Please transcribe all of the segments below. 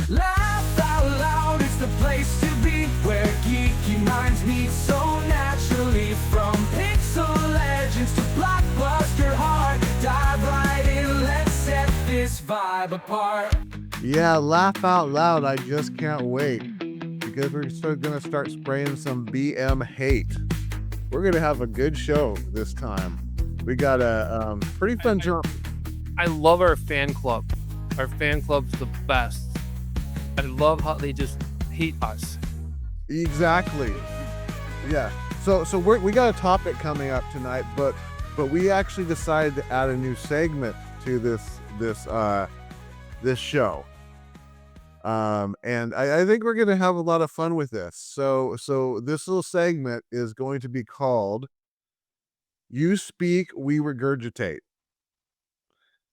Laugh out loud, it's the place to be, where geeky minds meet so naturally. From pixel legends to blockbuster heart, dive right in, let's set this vibe apart. Yeah, laugh out loud. I just can't wait because we're going to start spraying some BM hate. We're going to have a good show this time. We got a pretty fun jump. I love our fan club. Our fan club's the best. I love how they just hate us. Exactly. Yeah. So we got a topic coming up tonight, but we actually decided to add a new segment to this show. And I think we're going to have a lot of fun with this. So this little segment is going to be called You Speak, We Regurgitate,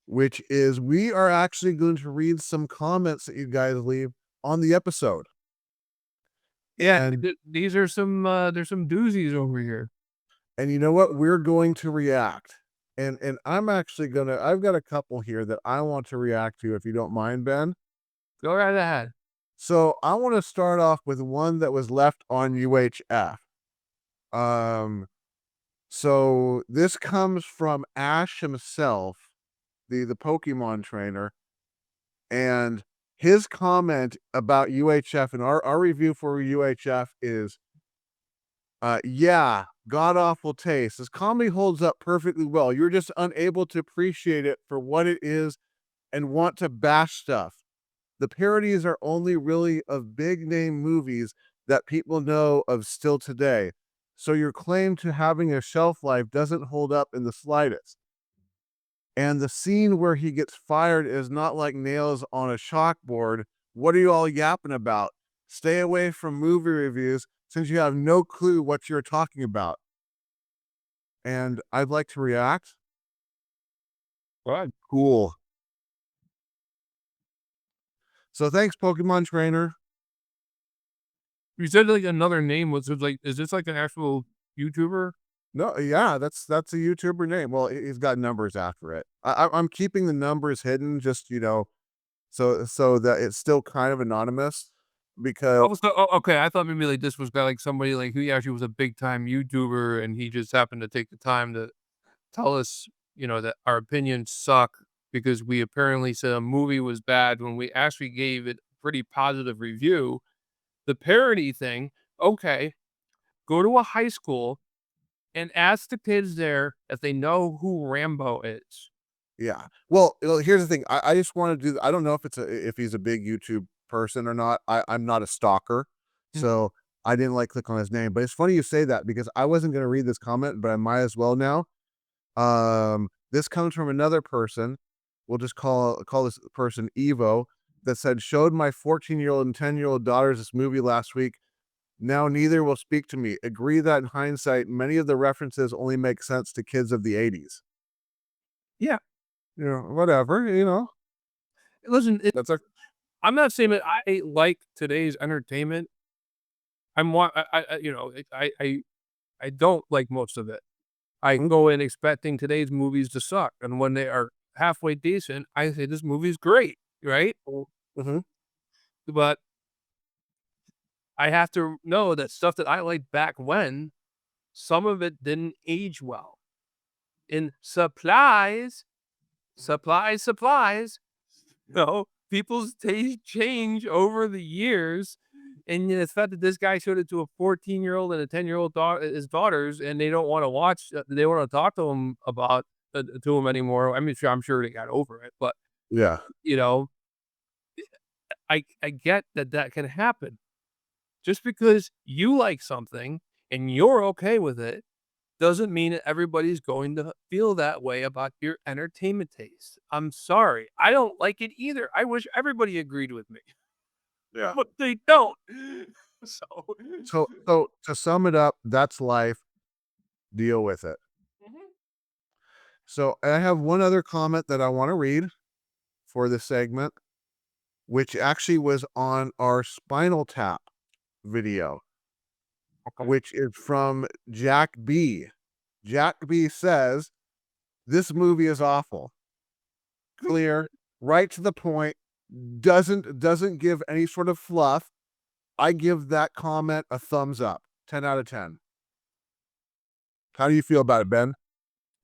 which is we are actually going to read some comments that you guys leave on the episode. Yeah, And these are some there's some doozies over here. And you know what? We're going to react. And I'm actually I've got a couple here that I want to react to, if you don't mind, Ben. Go right ahead. So I want to start off with one that was left on UHF. So this comes from Ash himself, the Pokemon trainer, and his comment about UHF and our review for UHF is, yeah, god awful taste. This comedy holds up perfectly well. You're just unable to appreciate it for what it is and want to bash stuff. The parodies are only really of big name movies that people know of still today. So your claim to having a shelf life doesn't hold up in the slightest. And the scene where he gets fired is not like nails on a chalkboard. What are you all yapping about? Stay away from movie reviews since you have no clue what you're talking about. And I'd like to react. Good. Cool. So thanks, Pokemon trainer. You said like another name. Was it like, is this like an actual YouTuber? No, yeah, that's a YouTuber name. Well, he's got numbers after it. I'm keeping the numbers hidden, just so that it's still kind of anonymous, because Okay. I thought maybe like this was like somebody like who actually was a big time YouTuber, and he just happened to take the time to tell us, that our opinions suck because we apparently said a movie was bad when we actually gave it a pretty positive review. The parody thing, okay, go to a high school and ask the kids there if they know who Rambo is. yeah. Well, here's the thing. I just want to do. I don't know if he's a big YouTube person or not. I'm not a stalker, Mm. so I didn't click on his name. But it's funny you say that because I wasn't going to read this comment, but I might as well now. This comes from another person. We'll just call this person Evo, that said, showed my 14-year-old and 10-year-old daughters this movie last week. Now neither will speak to me. Agree that in hindsight, many of the references only make sense to kids of the 80s. Yeah. Whatever, Listen, That's a I'm not saying that I like today's entertainment. I don't like most of it. I go in expecting today's movies to suck, and when they are halfway decent, I say this movie's great, right? Mhm. But I have to know that stuff that I liked back when, some of it didn't age well. In supplies, people's taste change over the years. And the fact that this guy showed it to a 14-year-old and a 10-year-old his daughters, and they don't want to watch, they want to talk to him about to him anymore. I mean, I'm sure they got over it, but Yeah. you know, I get that can happen. Just because you like something and you're okay with it doesn't mean that everybody's going to feel that way about your entertainment taste. I'm sorry. I don't like it either. I wish everybody agreed with me, Yeah. but they don't. So, So to sum it up, that's life. Deal with it. Mhm. So I have one other comment that I want to read for this segment, which actually was on our Spinal Tap video, which is from Jack B. Jack B says, this movie is awful. Clear, right to the point, doesn't give any sort of fluff, I give that comment a thumbs up. 10 out of 10. How do you feel about it, Ben?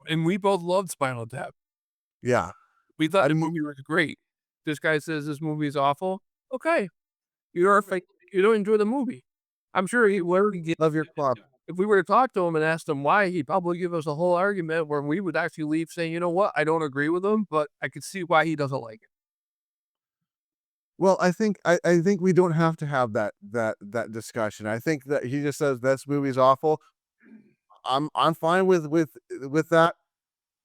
And we both loved Spinal Tap. Yeah. We thought I the mean, movie was great. This guy says this movie is awful. Okay, you're a fake. You don't enjoy the movie. I'm sure he would get. love your club. If we were to talk to him and ask him why, he'd probably give us a whole argument where we would actually leave saying, you know what, I don't agree with him, but I could see why he doesn't like it. Well, I think we don't have to have that discussion. I think that he just says this movie's awful. I'm fine with that.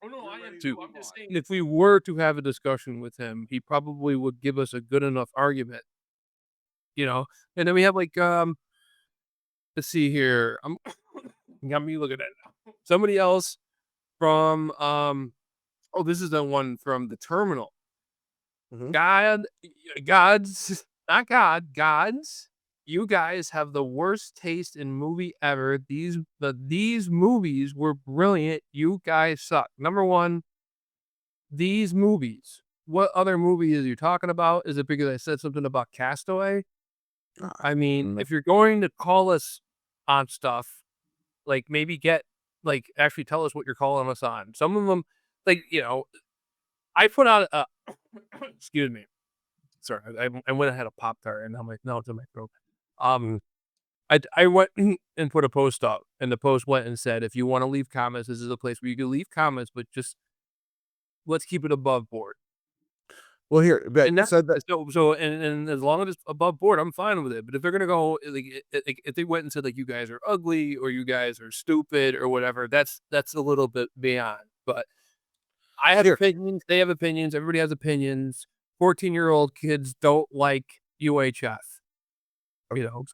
Oh no, We're I am ready to too. move I'm just on. saying if we were to have a discussion with him, he probably would give us a good enough argument, you know? And then we have like let's see here. I'm got me looking at it now. Somebody else from oh, this is the one from the terminal. Mhm. God, gods, not God, gods. You guys have the worst taste in movie ever. These movies were brilliant. You guys suck. Number one, these movies. What other movie is you talking about? Is it because I said something about Castaway? Ah, I mean, mm, if you're going to call us on stuff, like maybe get like actually tell us what you're calling us on. Some of them, like I put out a excuse me. Sorry, I went and had a Pop Tart, and I'm like, "No, it's in my throat." Um, I went and put a post up, and the post went and said, "If you wanna leave comments, this is a place where you can leave comments, but just let's keep it above board." well, here, Ben, And you that said that. and as long as it's above board, I'm fine with it, but if they're gonna go, like, if they went and said, like, "You guys are ugly," or "You guys are stupid," or whatever, that's a little bit beyond, but I have Here. opinions, they have opinions, everybody has opinions. 14-year-old kids don't like UHF, you Okay. know?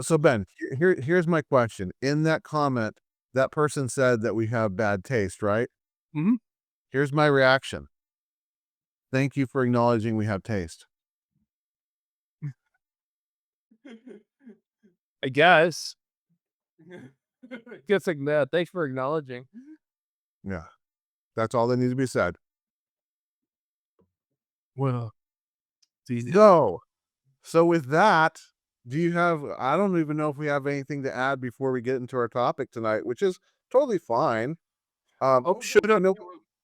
So Ben, here's my question. In that comment, that person said that we have bad taste, right? Mhm. Here's my reaction. Thank you for acknowledging we have taste. I guess. I guess like that. Thanks for acknowledging. Yeah. That's all that needs to be said. Well, it's easy. So with that, do you have I don't even know if we have anything to add before we get into our topic tonight, which is totally fine. Oh, shut You up. know,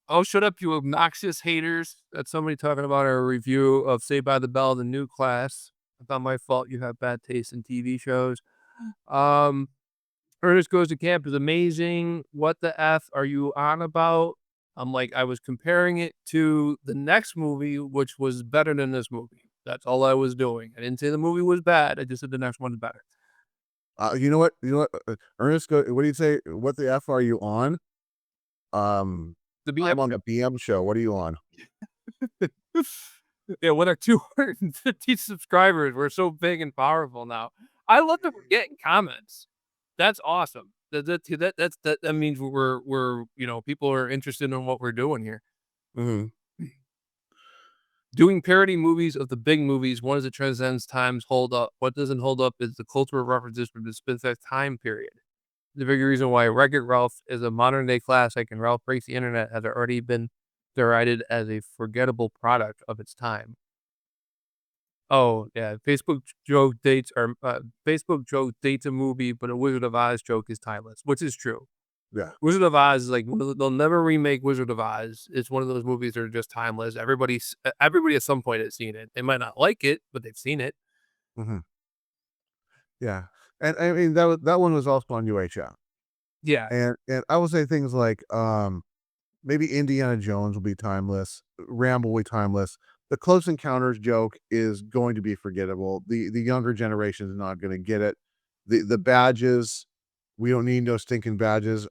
Oh, shut up, you obnoxious haters. That's somebody talking about our review of Saved by the Bell, the new class. It's not my fault you have bad taste in TV shows. Um, Ernest Goes to Camp is amazing. What the F are you on about? I'm like, I was comparing it to the next movie, which was better than this movie. That's all I was doing. I didn't say the movie was bad. I just said the next one's better. you know what? You know what? Ernest, what do you say? What the F are you on? Um, The BM I'm on the BM show. What are you on? yeah, with our 250 subscribers, we're so big and powerful now. I love that we're getting comments. That's awesome. That means we're people are interested in what we're doing here. Mhm. Doing parody movies of the big movies, one is it transcends times hold up. What doesn't hold up is the cultural references from the specific time period. The big reason why Wreck-It Ralph is a modern day classic and Ralph Breaks the Internet has already been derided as a forgettable product of its time. Oh, yeah, Facebook joke dates a movie, but a Wizard of Oz joke is timeless, which is true. Yeah. Wizard of Oz is like they'll never remake Wizard of Oz. It's one of those movies that are just timeless. Everybody at some point has seen it. They might not like it, but they've seen it. Mhm. Yeah. And I mean that one was also on UHF. Yeah, And I will say things like maybe Indiana Jones will be timeless, Rambo will be timeless. The Close Encounters joke is going to be forgettable. The younger generation is not going to get it. The badges, we don't need no stinking badges.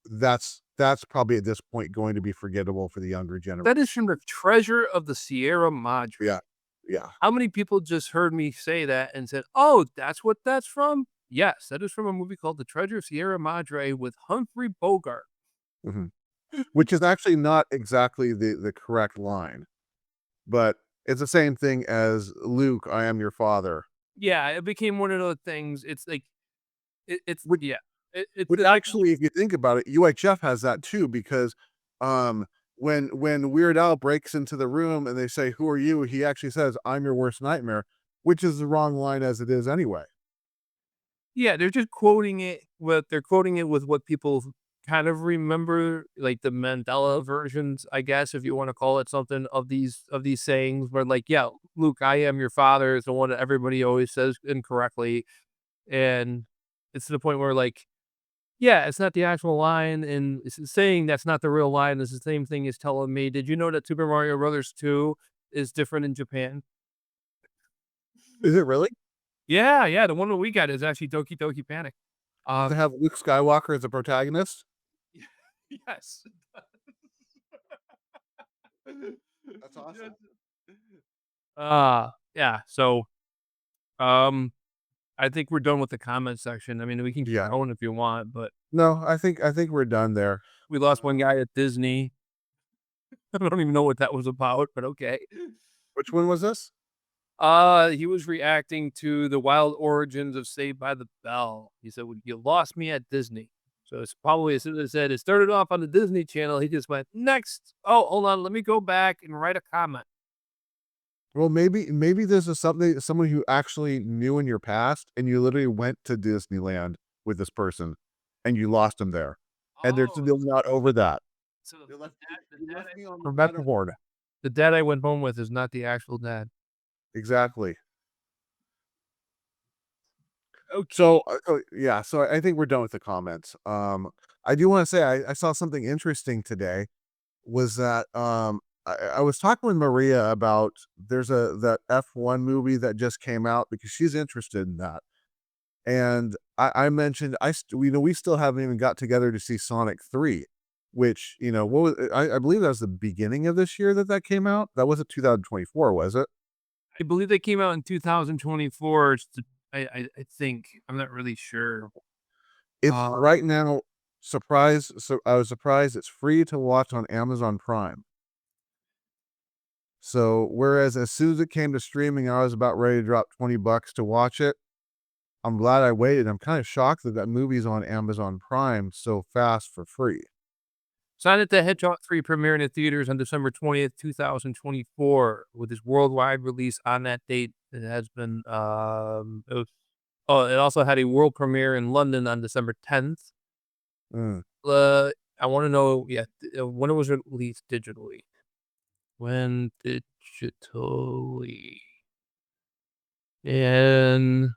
That's probably at this point going to be forgettable for the younger generation. that is from the Treasure of the Sierra Madre. Yeah. Yeah. How many people just heard me say that and said, "Oh, that's what that's from"? Yes, that is from a movie called The Treasure of Sierra Madre with Humphrey Bogart. Mhm. Which is actually not exactly the correct line, but it's the same thing as Luke, I am your father. Yeah, it became one of those things. It's like it's Which yeah. It's which like actually, if you think about it, UHF has that too because, um, when Weird Al breaks into the room and they say, "Who are you?" He actually says, "I'm your worst nightmare," which is the wrong line as it is anyway. Yeah, they're quoting it with what people kind of remember, like the Mandela versions, I guess, if you wanna call it something, of these sayings where, like, "Yeah, Luke, I am your father," is the one that everybody always says incorrectly, and it's to the point where, like, yeah, it's not the actual line, and it's saying that's not the real line is the same thing as telling me, "Did you know that Super Mario Brothers 2 is different in Japan?" Is it really? Yeah, yeah, the one that we got is actually Doki Doki Panic. Does it Um, have Luke Skywalker as a protagonist? yes. That's awesome. Yeah, so, um, I think we're done with the comment section. I mean, we can keep Yeah. going if you want, but No, I think we're done there. we lost one Um, guy at Disney. I don't even know what that was about, but okay. which one was this? He was reacting to the wild origins of Saved by the Bell. He said, "Well, you lost me at Disney." So it's probably as soon as I said it started off on the Disney Channel, he just went, "Next. Oh, hold on, let me go back and write a comment." Well, maybe this is something someone who actually knew in your past, and you literally went to Disneyland with this person, and you lost them there, and they're Oh, still not over that. so They left the you dad left I me on the went home matterhorn. the dad I went home with is not the actual dad. Exactly. Okay. So, yeah, so I think we're done with the comments. I do wanna say I saw something interesting today, was that, I was talking with Maria about there's that F1 movie that just came out because she's interested in that. And I mentioned we still haven't even got together to see Sonic 3, which, what was I believe that was the beginning of this year that came out? That wasn't 2024, was it? I believe they came out in 2024. I think. I'm not really sure. It's Uh, right now, I was surprised it's free to watch on Amazon Prime. So, whereas as soon as it came to streaming, I was about ready to drop 20 bucks to watch it. I'm glad I waited. I'm kinda shocked that that movie's on Amazon Prime so fast for free. Sonic the Hedgehog 3 premiering in theaters on December 20th, 2024, with its worldwide release on that date. It has been, it also had a world premiere in London on December 10th. Mm. Uh, I wanna know, yeah, when it was released digitally. When digitally. And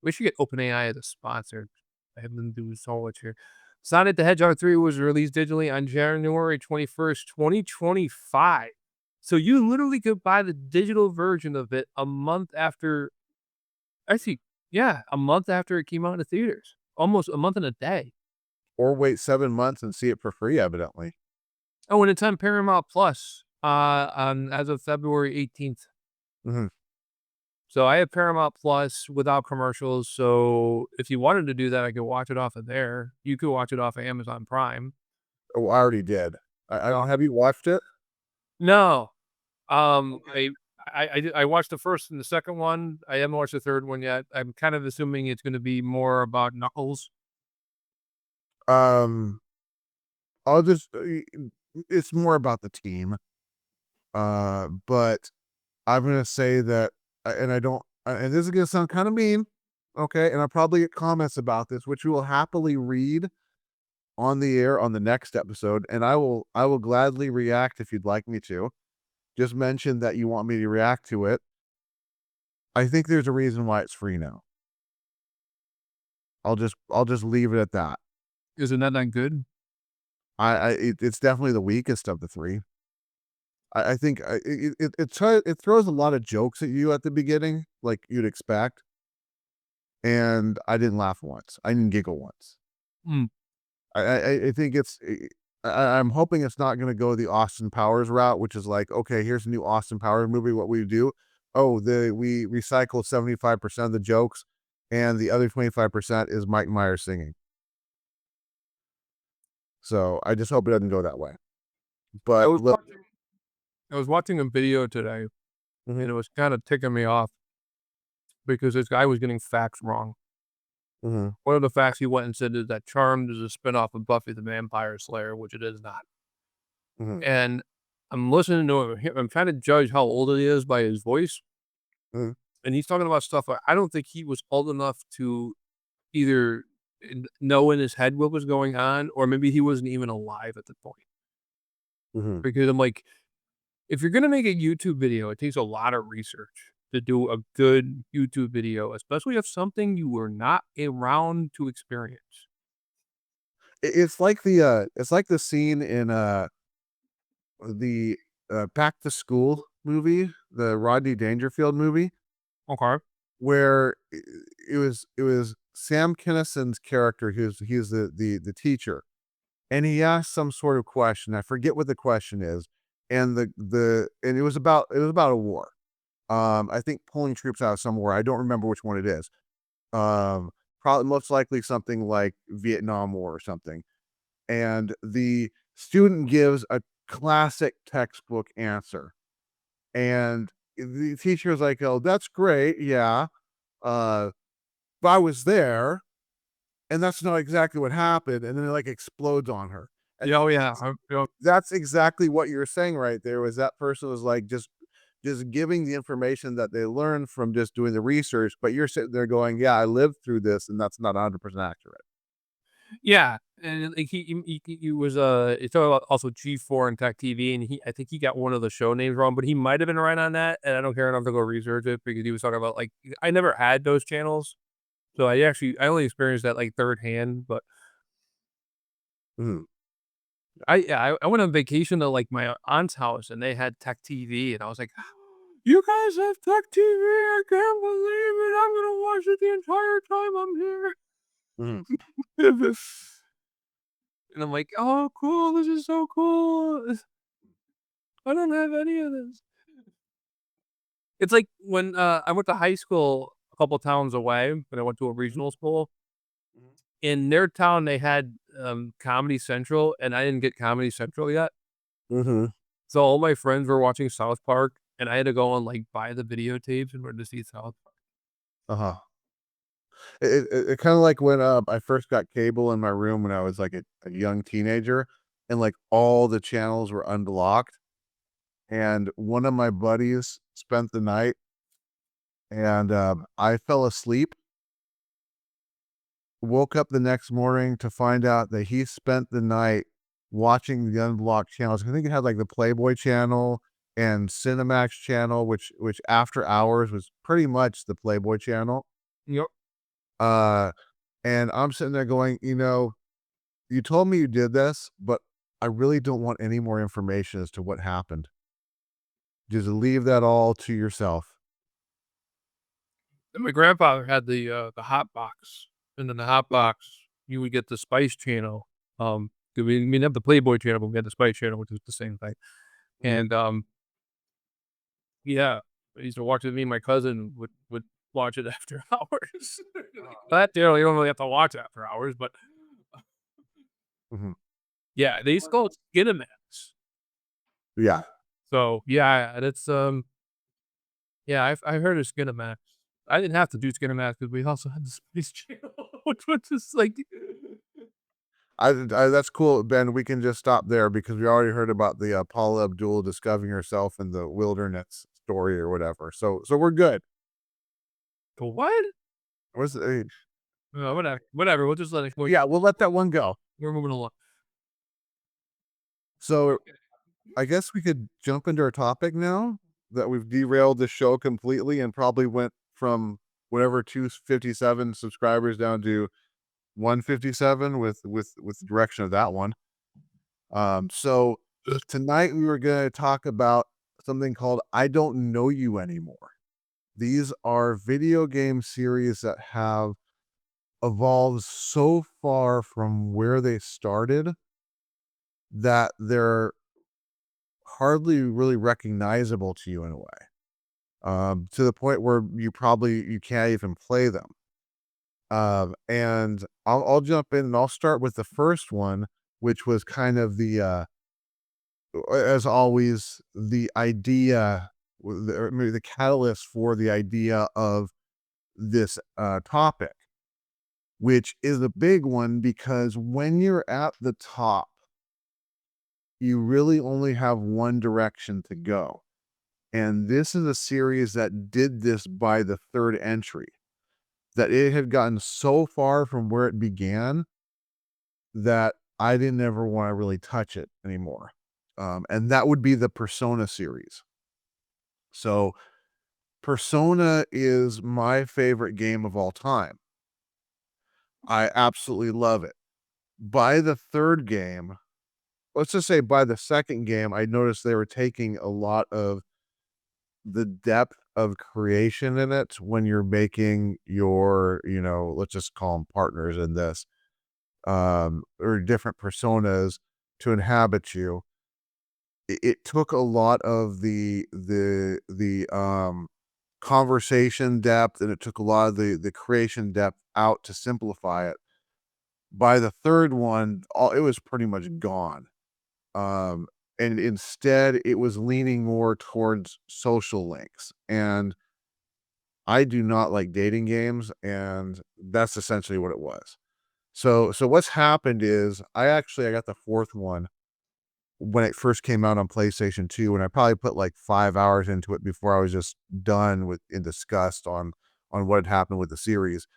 we should get OpenAI as a sponsor. I have them do so much here. Sonic the Hedgehog 3 was released digitally on January 21st, 2025. So you literally could buy the digital version of it a month after, actually, yeah, a month after it came out in the theaters. Almost a month and a day. Or wait 7 months and see it for free, evidently. Oh, and it's on Paramount Plus, as of February 18th. Mhm. So I have Paramount Plus without commercials, so if you wanted to do that, I could watch it off of there. You could watch it off of Amazon Prime. Oh, I already did. I Uh, don't have you watched it? no, Okay. I watched the first and the second one. I haven't watched the third one yet. I'm kind of assuming it's gonna be more about Knuckles. Um, I'll just it's more about the team. But I'm gonna say that, and I don't, and this is gonna sound kind of mean, okay? And I'll probably get comments about this, which we will happily read on the air on the next episode, and I will gladly react if you'd like me to. Just mention that you want me to react to it. I think there's a reason why it's free now. I'll just leave it at that. Isn't that good? It's definitely the weakest of the three. I think it throws a lot of jokes at you at the beginning, like you'd expect, and I didn't laugh once. I didn't giggle once. Mm. I think I'm hoping it's not gonna go the Austin Powers route, which is like, okay, here's a new Austin Powers movie. What we do? Oh, we recycle 75% of the jokes, and the other 25% is Mike Myers singing. So I just hope it doesn't go that way. I But was look, watching I was watching a video today, mhm, and it was kinda ticking me off because this guy was getting facts wrong. mhm. One of the facts he went and said is that Charmed is a spinoff of Buffy the Vampire Slayer, which it is not. Mhm, and I'm listening to him. I'm trying to judge how old he is by his voice, mhm, and he's talking about stuff I don't think he was old enough to either know in his head what was going on, or maybe he wasn't even alive at the point. mhm. Because I'm like, if you're gonna make a YouTube video, it takes a lot of research to do a good YouTube video, especially if something you were not around to experience. It's like the scene in, the, Back to School movie, the Rodney Dangerfield movie, Okay. where it was Sam Kinnison's character, he's the teacher, and he asked some sort of question, I forget what the question is, and and it was about a war. I think pulling troops out of somewhere, I don't remember which one it is. Um, Probably most likely something like Vietnam War or something. And the student gives a classic textbook answer. And the teacher is like, "Oh, that's great. Yeah. Uh, but I was there, and that's not exactly what happened." And then it like explodes on her. And Yeah, oh, yeah, yep. that's exactly what you're saying right there, was that person was like just giving the information that they learned from just doing the research, but you're sitting there going, "Yeah, I lived through this, and that's not 100% accurate." Yeah, and, like, he was, he's talking about also G4 and Tech TV, and I think he got one of the show names wrong, but he might have been right on that, and I don't care enough to go research it because he was talking about, like, I never had those channels, so I only experienced that, like, third hand, but Mhm. I went on vacation to, like, my aunt's house, and they had Tech TV, and I was like, "You guys have Tech TV? I can't believe it, I'm gonna watch it the entire time I'm here." Mhm. And I'm like, "Oh, cool, this is so cool. I don't have any of this." It's like when, I went to high school a couple towns away, when I went to a Mhm. regional school. Mhm. In their town, they had, Comedy Central, and I didn't get Comedy Central yet. Mhm. So all my friends were watching South Park, and I had to go and, like, buy the videotapes in order to see South Park. Uh-huh. It kinda like when, I first got cable in my room when I was, like, a young teenager, and, like, all the channels were unblocked, and one of my buddies spent the night, and, I fell asleep, woke up the next morning to find out that he spent the night watching the unblocked channels. I think it had, like, the Playboy channel and Cinemax channel, which after hours was pretty much the Playboy channel. Yep. Uh, and I'm sitting there going, "You told me you did this, but I really don't want any more information as to what happened. Just leave that all to yourself." And my grandfather had the hot box, and in the hot box, you would get the Spice Channel, 'cause we didn't have the Playboy channel, but we had the Spice Channel, which is the same thing, Mhm. and, yeah, I used to watch it. Me and my cousin would watch it after hours. That channel, you don't really have to watch after hours, but Mhm. yeah, they used to call it Skinamax. Yeah. So, yeah, and it's, yeah, I heard of Skinamax. I didn't have to do Skinamax because we also had the Space Channel, which was just like That's cool, Ben. We can just stop there because we already heard about the, Paula Abdul discovering herself in the wilderness story or whatever. So we're good. "What?" What's the Whatever, we'll just let it Yeah, we'll let that one go. we're moving along. So, I guess we could jump into our topic now that we've derailed the show completely and probably went from whatever 257 subscribers down to 157 with the direction of that one. So tonight we were going to talk about something called I Don't Know You Anymore. These are video game series that have evolved so far from where they started that they're hardly really recognizable to you in a way. To the point where you can't even play them. And I'll jump in and I'll start with the first one, which was kind of as always, the idea, or maybe the catalyst for the idea of this topic, which is a big one because when you're at the top, you really only have one direction to go. And this is a series that did this by the third entry, that it had gotten so far from where it began that I didn't ever want to really touch it anymore. And that would be the Persona series. So Persona is my favorite game of all time. I absolutely love it. By the third game, let's just say by the second game, I noticed they were taking a lot of the depth of creation in it when you're making your, let's just call them partners in this, or different personas to inhabit you. It took a lot of the conversation depth, and it took a lot of the creation depth out to simplify it. By the third one, all it was pretty much gone. And instead, it was leaning more towards social links. And I do not like dating games, and that's essentially what it was. So what's happened is I got the fourth one when it first came out on PlayStation 2, and I probably put like 5 hours into it before I was just done with in disgust on what had happened with the series.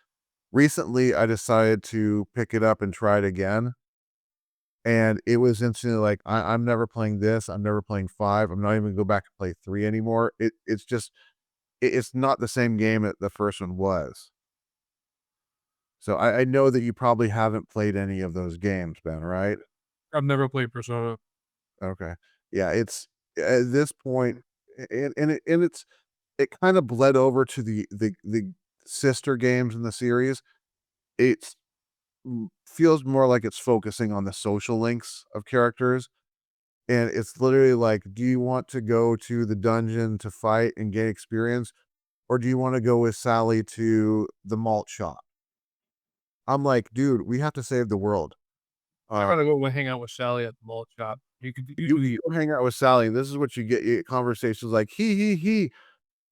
Recently, I decided to pick it up and try it again, and it was instantly like, I'm never playing this, I'm never playing 5, I'm not even gonna go back and play 3 anymore. It's just it's not the same game that the first one was. So I know that you probably haven't played any of those games, Ben, right? I've never played Persona. Okay. Yeah, it's at this point, it kind of bled over to the sister games in the series. It's feels more like it's focusing on the social links of characters, and it's literally like, do you want to go to the dungeon to fight and gain experience, or do you want to go with Sally to the malt shop? I'm like, dude, we have to save the world. I'd Uh, rather go hang out with Sally at the malt shop. You could you usually go hang out with Sally. This is what you get conversations like, he.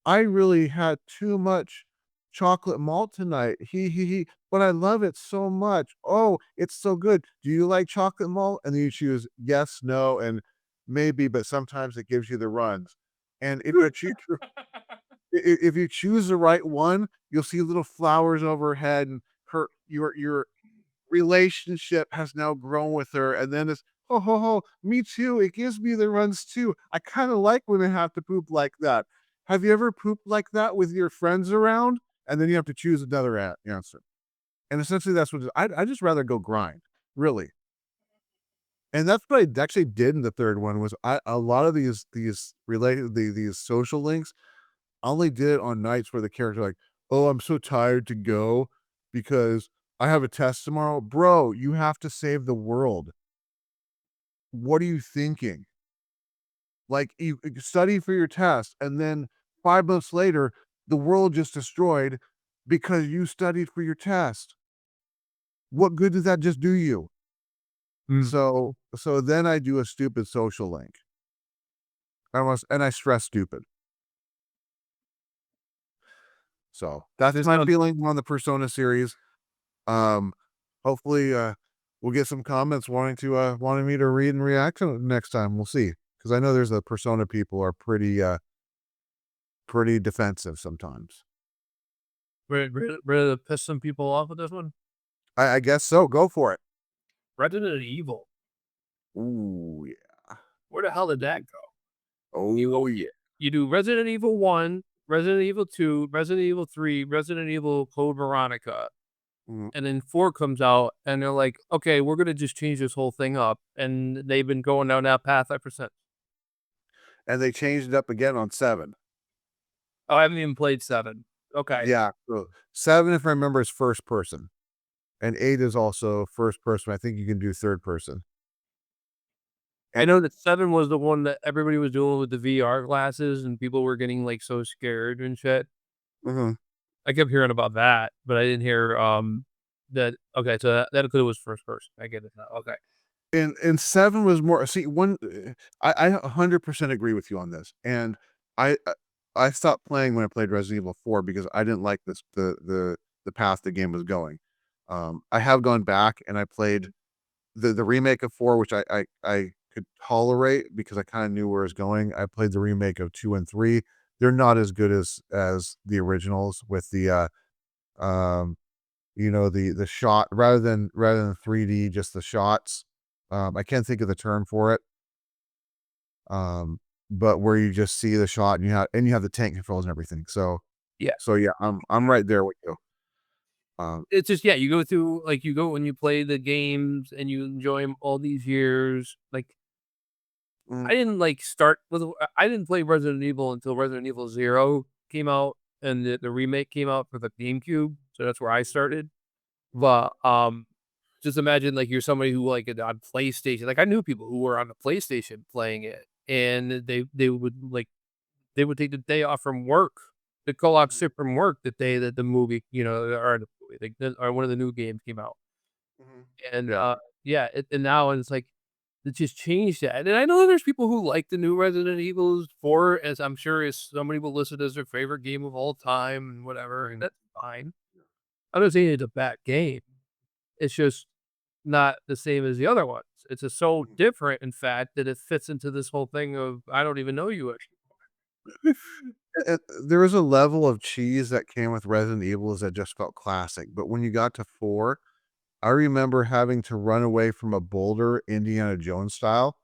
I really had too much chocolate malt tonight. He. But I love it so much. Oh, it's so good. Do you like chocolate malt? And then you choose yes, no, and maybe, but sometimes it gives you the runs. And if you choose the right one, you'll see little flowers overhead, and your relationship has now grown with her, and then it's, "Oh, ho, ho, me too, it gives me the runs too. I kinda like when I have to poop like that." Have you ever pooped like that with your friends around? And then you have to choose another answer. And essentially that's what I'd just rather go grind, really. And that's what I actually did in the third one was a lot of these social links, I only did it on nights where the character like, "Oh, I'm so tired to go because I have a test tomorrow." Bro, you have to save the world. What are you thinking? Like, you study for your test, and then 5 months later, the world just destroyed because you studied for your test. What good does that just do you? mm, So then I do a stupid social link. I stress stupid. So that's this my sounds feeling on the Persona series. Um, hopefully, we'll get some comments wanting me to read and react to it next time. We'll see, because I know there's a Persona people are pretty defensive sometimes. ready to piss some people off with this one. I guess so. Go for it. Resident Evil. Ooh, yeah. Where the hell did that go? You Oh, go yeah. you do Resident Evil 1, Resident Evil 2, Resident Evil 3, Resident Evil Code Veronica, Mm. and then 4 comes out, and they're like, "Okay, we're gonna just change this whole thing up," and they've been going down that path ever since. And they changed it up again on 7. Oh, I haven't even played 7. Okay. Yeah. So 7, if I remember, is first person, and 8 is also first person. I think you can do third person. I And know that 7 was the one that everybody was doing with the VR glasses, and people were getting, like, so scared and shit. mhm. I kept hearing about that, but I didn't hear, that okay, so that included was first person. I get it now, okay. And 7 was more see, one I 100% agree with you on this, and I uh, I stopped playing when I played Resident Evil 4 because I didn't like this the path the game was going. I have gone back and I played the remake of 4, which I could tolerate because I kind of knew where it was going. I played the remake of 2 and 3. They're not as good as the originals with um the shot rather than 3D, just the shots. I can't think of the term for it. Um, but where you just see the shot and you have the tank controls and everything. Yeah. So yeah, I'm right there with you. It's just, yeah, you go through, like, you go and you play the games and you enjoy them all these years. Like, mm, I didn't, like, start with I didn't play Resident Evil until Resident Evil 0 came out and the remake came out for the GameCube, so that's where I started. But, just imagine, like, you're somebody who, like, on PlayStation, like, I knew people who were on the PlayStation playing it, and they would, like, they would take the day off from work to call off sick from work the day that the movie, or the movie, like, or one of the new games came out. mhm. And, Yeah. yeah, and now it's like, it just changed that. And I know there's people who like the new Resident Evil 4, as I'm sure is somebody will list it as their favorite game of all time and whatever, and that's fine. I'm not saying it's a bad game. It's just not the same as the other ones. It's just so Mhm. different, in fact, that it fits into this whole thing of, I don't even know you. There was a level of cheese that came with Resident Evils that just felt classic, but when you got to 4, I remember having to run away from a boulder, Indiana Jones style,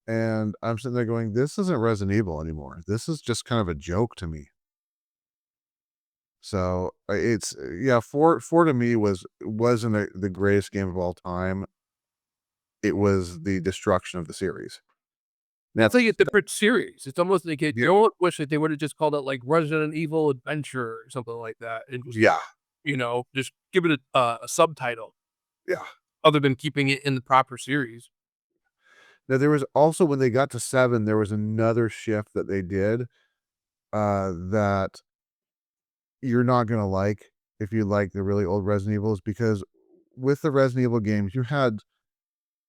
and I'm sitting there going, "This isn't Resident Evil anymore. This is just kind of a joke to me." So, it's yeah, 4 to me wasn't the greatest game of all time. It was the destruction of the series. It's like a That's different series. It's almost like yeah, you almost wish that they would've just called it, like, Resident Evil Adventure or something like that, and just, yeah, just give it a subtitle yeah. other than keeping it in the proper series. Now there was also when they got to 7, there was another shift that they did, that you're not gonna like if you like the really old Resident Evils because with the Resident Evil games, you had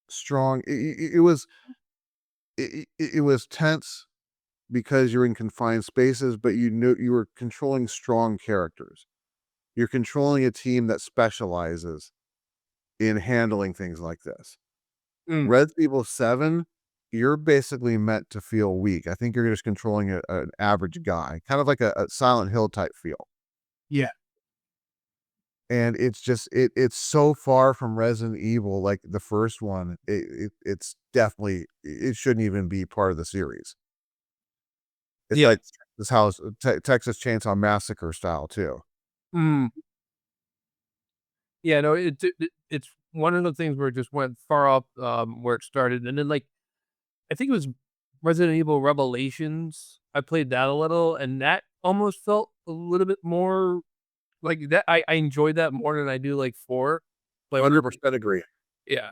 strong it was tense because you're in confined spaces, but you knew you were controlling strong characters. You're controlling a team that specializes in handling things like this. Mm, Resident Evil 7, you're basically meant to feel weak. I think you're just controlling an average guy, kind of like a Silent Hill type feel. yeah. And it's just it's so far from Resident Evil, like the first one. It's definitely it shouldn't even be part of the series. It's Yeah. like this house Texas Chainsaw Massacre style too. Mm. Yeah, no, it's one of the things where it just went far up, where it started, and then, like, I think it was Resident Evil Revelations. I played that a little, and that almost felt a little bit more like that. I enjoyed that more than I do, like, 4. Like, where 100% agree. yeah.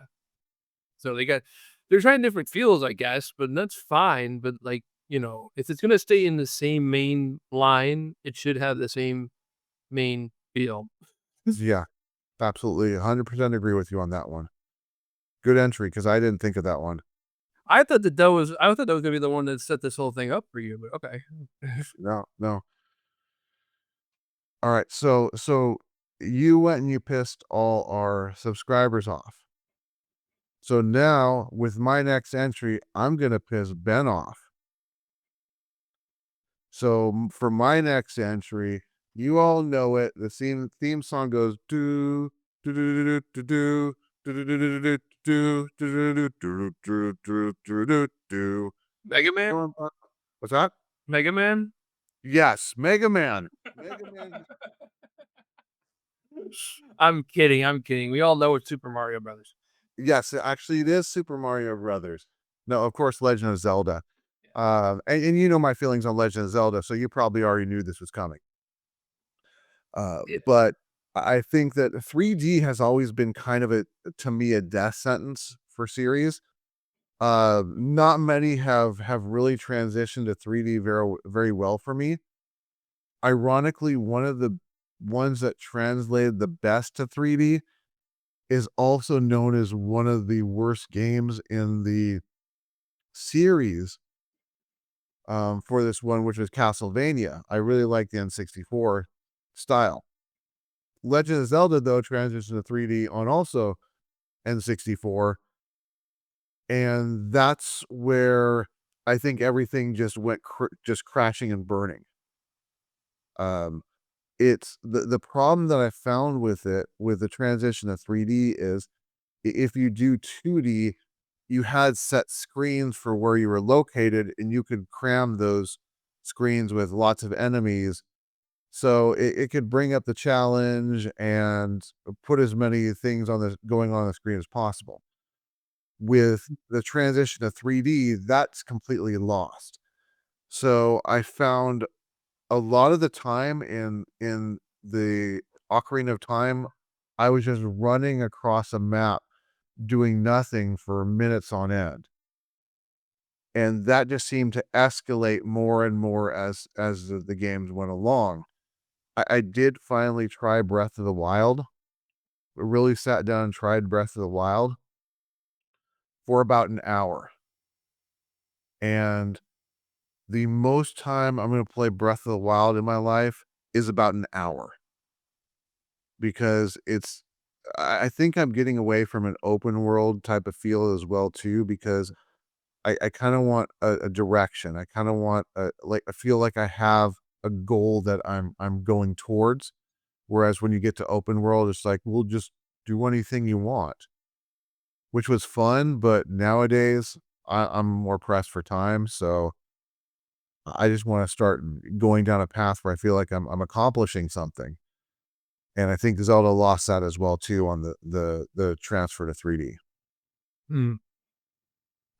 So they're trying different feels, I guess, but that's fine. But, like, if it's gonna stay in the same main line, it should have the same main feel. Yeah, absolutely 100% agree with you on that one. Good entry because I didn't think of that one. I thought that was gonna be the one that set this whole thing up for you, but okay. No, no. All right, so you went and you pissed all our subscribers off. So now with my next entry, I'm gonna piss Ben off. So for my next entry, you all know it. The theme song goes do do do do do do do do do do do do do do do do do. Mega Man? What's that? Mega Man? Yes, Mega Man. Mega Man. I'm kidding, I'm kidding. We all know it's Super Mario Brothers. Yes, actually, it is Super Mario Brothers. No, of course, Legend of Zelda. And you know my feelings on Legend of Zelda, so you probably already knew this was coming. Yeah. But I think that 3D has always been kind of to me, a death sentence for series. Not many have really transitioned to 3D very well for me. Ironically, one of the ones that translated the best to 3D is also known as one of the worst games in the series, for this one, which was Castlevania. I really like the N64 style. Legend of Zelda, though, transitioned to 3D on also N64, and that's where I think everything just went just crashing and burning. Um, it's the problem that I found with it, with the transition to 3D is if you do 2D, you had set screens for where you were located, and you could cram those screens with lots of enemies. So it could bring up the challenge and put as many things on the going on the screen as possible. With the transition to 3D, that's completely lost. So I found a lot of the time in the Ocarina of Time, I was just running across a map doing nothing for minutes on end. And that just seemed to escalate more and more as the games went along. I did finally try Breath of the Wild. Really sat down and tried Breath of the Wild for about an hour. And the most time I'm gonna play Breath of the Wild in my life is about an hour, because I think I'm getting away from an open world type of feel as well too, because I kinda want a direction. I kinda want I feel like I have a goal that I'm going towards, whereas when you get to open world, it's like, "Well, just do anything you want," which was fun, but nowadays, I'm more pressed for time, so I just wanna start going down a path where I feel like I'm accomplishing something, and I think Zelda lost that as well too on the transfer to 3D. Mm.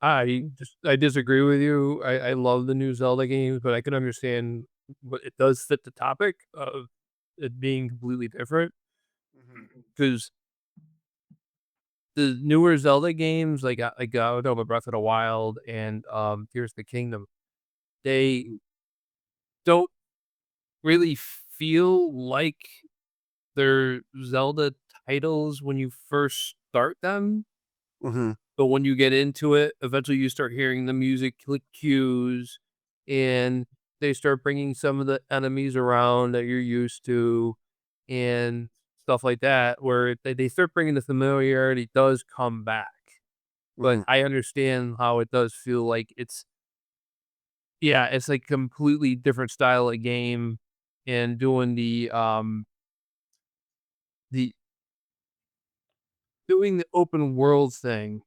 I disagree with you. I love the new Zelda games, but I can understand what it does fit the topic of it being completely different. Mhm, Because the newer Zelda games, like I was talking about Breath of the Wild and Tears of the Kingdom, they mhm, don't really feel like they're Zelda titles when you first start them. mhm, But when you get into it, eventually you start hearing the music click cues, and they start bringing some of the enemies around that you're used to and stuff like that, where they start bringing the familiarity does come back. But mhm, I understand how it does feel like yeah, it's like completely different style of game and doing the doing the open world thing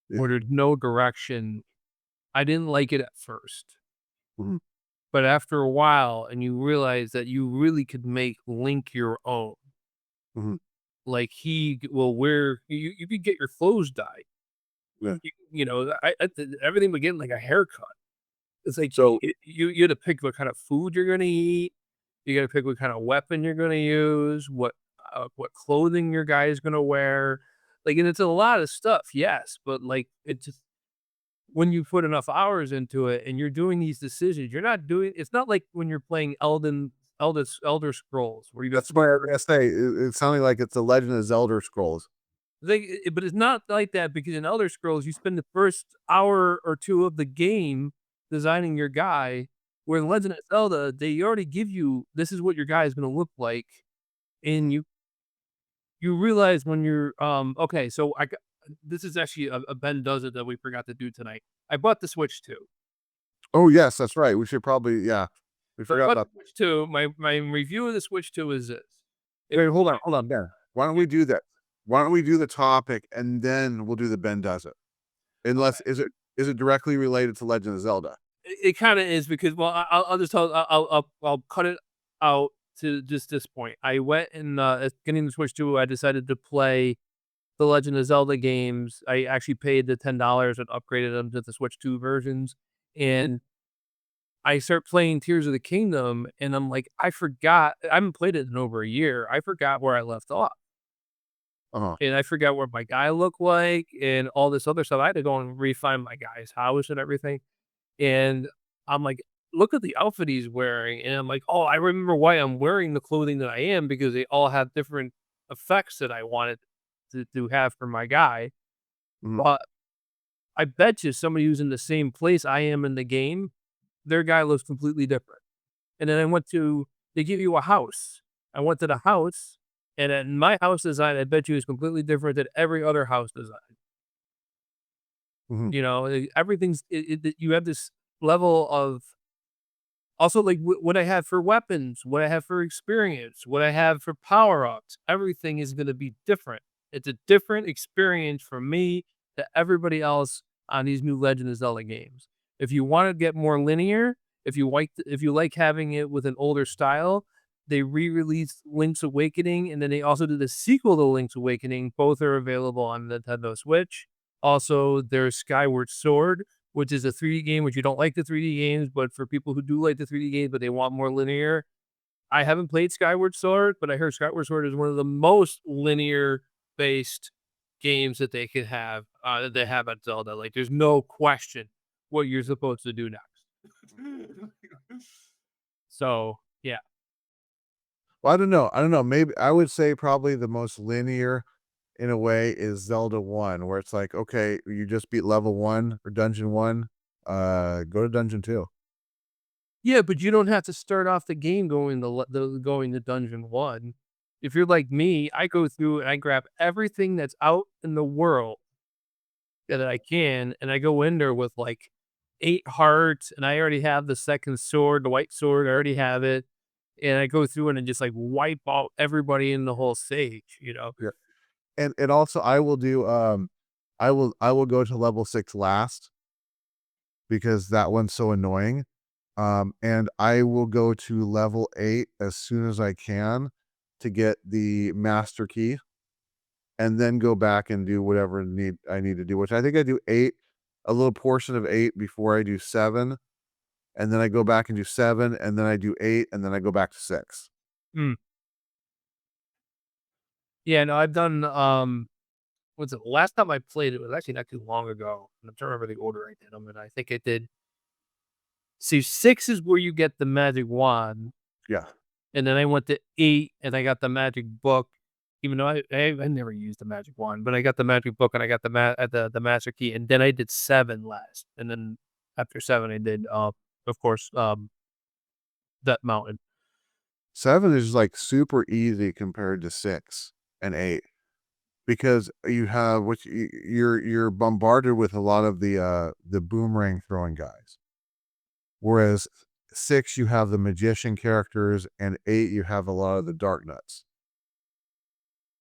yeah, where there's no direction. I didn't like it at first. mhm, But after a while and you realize that you really could make Link your own, mhm, like he will wear you could get your clothes dyed. yeah. You know, everything would get like a haircut. It's like So you had to pick what kind of food you're gonna eat. You gotta pick what kind of weapon you're gonna use, what clothing your guy is gonna wear. Like, and it's a lot of stuff, yes, but like it just when you put enough hours into it and you're doing these decisions, you're not doing it's not like when you're playing Elder Scrolls where you got that's what I was gonna say. It sounded like it's the Legend of Zelda Scrolls. but it's not like that because in Elder Scrolls, you spend the first hour or 2 of the game designing your guy, where in Legend of Zelda, they already give you, "This is what your guy is gonna look like," and you realize when you're, okay, so I got this is actually a Ben Does It that we forgot to do tonight. I bought the Switch 2. Oh, yes, that's right. We should probably, yeah. We So I forgot bought the about. Switch 2. My review of the Switch 2 is this. If Wait, hold on, Ben. Why don't we do that? Why don't we do the topic and then we'll do the Ben Does It? Unless okay. is it directly related to Legend of Zelda? It kinda is because, well, I'll just tell I'll cut it out to just this point. I went and, at getting the Switch 2, I decided to play the Legend of Zelda games. I actually paid the $10 and upgraded them to the Switch 2 versions, and I start playing Tears of the Kingdom, and I'm like, I haven't played it in over a year. I forgot where I left off, Uh-huh. and I forgot what my guy looked like and all this other stuff. I had to go and refine my guy's house and everything. And I'm like, "Look at the outfit he's wearing," and I'm like, "Oh, I remember why I'm wearing the clothing that I am because they all have different effects that I wanted to have for my guy." Mhm, But I bet you somebody who's in the same place I am in the game, their guy looks completely different. And then they give you a house. I went to the house, and then my house design, I bet you is completely different than every other house design. Mhm. Everything's you have this level of also, like, what I have for weapons, what I have for experience, what I have for power-ups, everything is gonna be different. It's a different experience for me to everybody else on these new Legend of Zelda games. If you wanna get more linear, if you like having it with an older style, they re-released Link's Awakening, and then they also did a sequel to Link's Awakening. Both are available on Nintendo Switch. Also, there's Skyward Sword, which is a 3D game, which you don't like the 3D games, but for people who do like the 3D games, but they want more linear. I haven't played Skyward Sword, but I heard Skyward Sword is one of the most linear based games that they could have, that they have at Zelda. Like, there's no question what you're supposed to do next. So, yeah. Well, I don't know, maybe I would say probably the most linear in a way is Zelda 1, where it's like, okay, you just beat level 1 or dungeon 1, go to dungeon 2. Yeah, but you don't have to start off the game going to dungeon 1. If you're like me, I go through and I grab everything that's out in the world that I can, and I go in there with, like, 8 hearts, and I already have the 2nd sword, the white sword, I already have it, and I go through it and just, like, wipe out everybody in the whole stage, you know? Yeah, and also I will do, I will go to level 6 last because that one's so annoying, and I will go to level 8 as soon as I can to get the master key, and then go back and do whatever I need to do, which I think I do 8, a little portion of 8 before I do 7, and then I go back and do 7, and then I do 8, and then I go back to 6. Mm. Yeah, no, I've done, what's it last time I played it was actually not too long ago, I'm trying to remember the order I did them, and I think I did see, 6 is where you get the magic wand, Yeah. and then I went to 8 and I got the magic book, even though I never used the magic wand, but I got the magic book and I got the master key, and then I did 7 last, and then after 7 I did, of course, that mountain. 7 is, like, super easy compared to 6 and 8 because you have what you're bombarded with a lot of the boomerang throwing guys. Whereas 6, you have the magician characters, and 8, you have a lot of the dark nuts.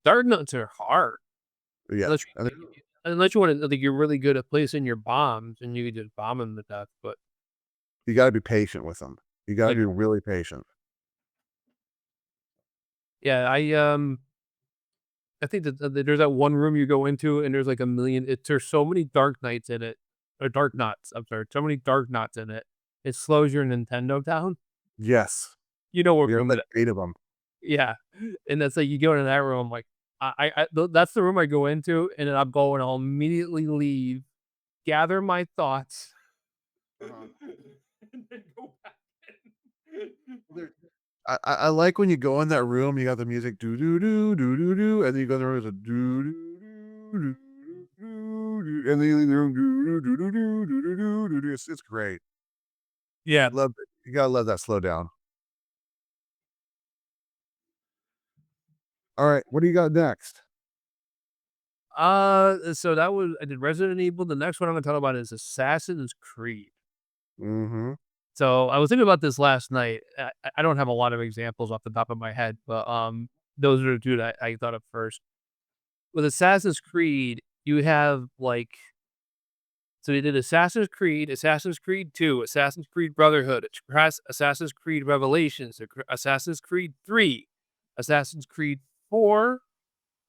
Dark nuts are hard, Yeah, unless and unless you wanna like, you're really good at placing your bombs and you can just bomb them to death, but, you gotta be patient with them. You gotta like be really patient. yeah, I think that there's that one room you go into and there's like a million there's so many dark knights in it, or dark knots, I'm sorry, so many dark knots in it. It slows your Nintendo down. Yes. You know what You have, room like, that 8 of them. yeah, and that's like you go into that room, like, that's the room I go into, and then I'll go and I'll immediately leave, gather my thoughts, Uh-huh. and then go back in. There I like when you go in that room, you got the music doo doo doo, doo doo doo, and then you go in the room, it's a doo doo doo, doo doo doo, and then you leave the room doo doo doo doo doo doo doo doo doo. It's great. Yeah. Love it. You gotta love that slow down. Alright, what do you got next? So that was I did Resident Evil. The next one I'm gonna talk about is Assassin's Creed. Mhm, So I was thinking about this last night. I don't have a lot of examples off the top of my head, but those are the two that I thought of first. With Assassin's Creed, you have like so they did Assassin's Creed 2, Assassin's Creed Brotherhood, Assassin's Creed Revelations, Assassin's Creed 3, Assassin's Creed 4.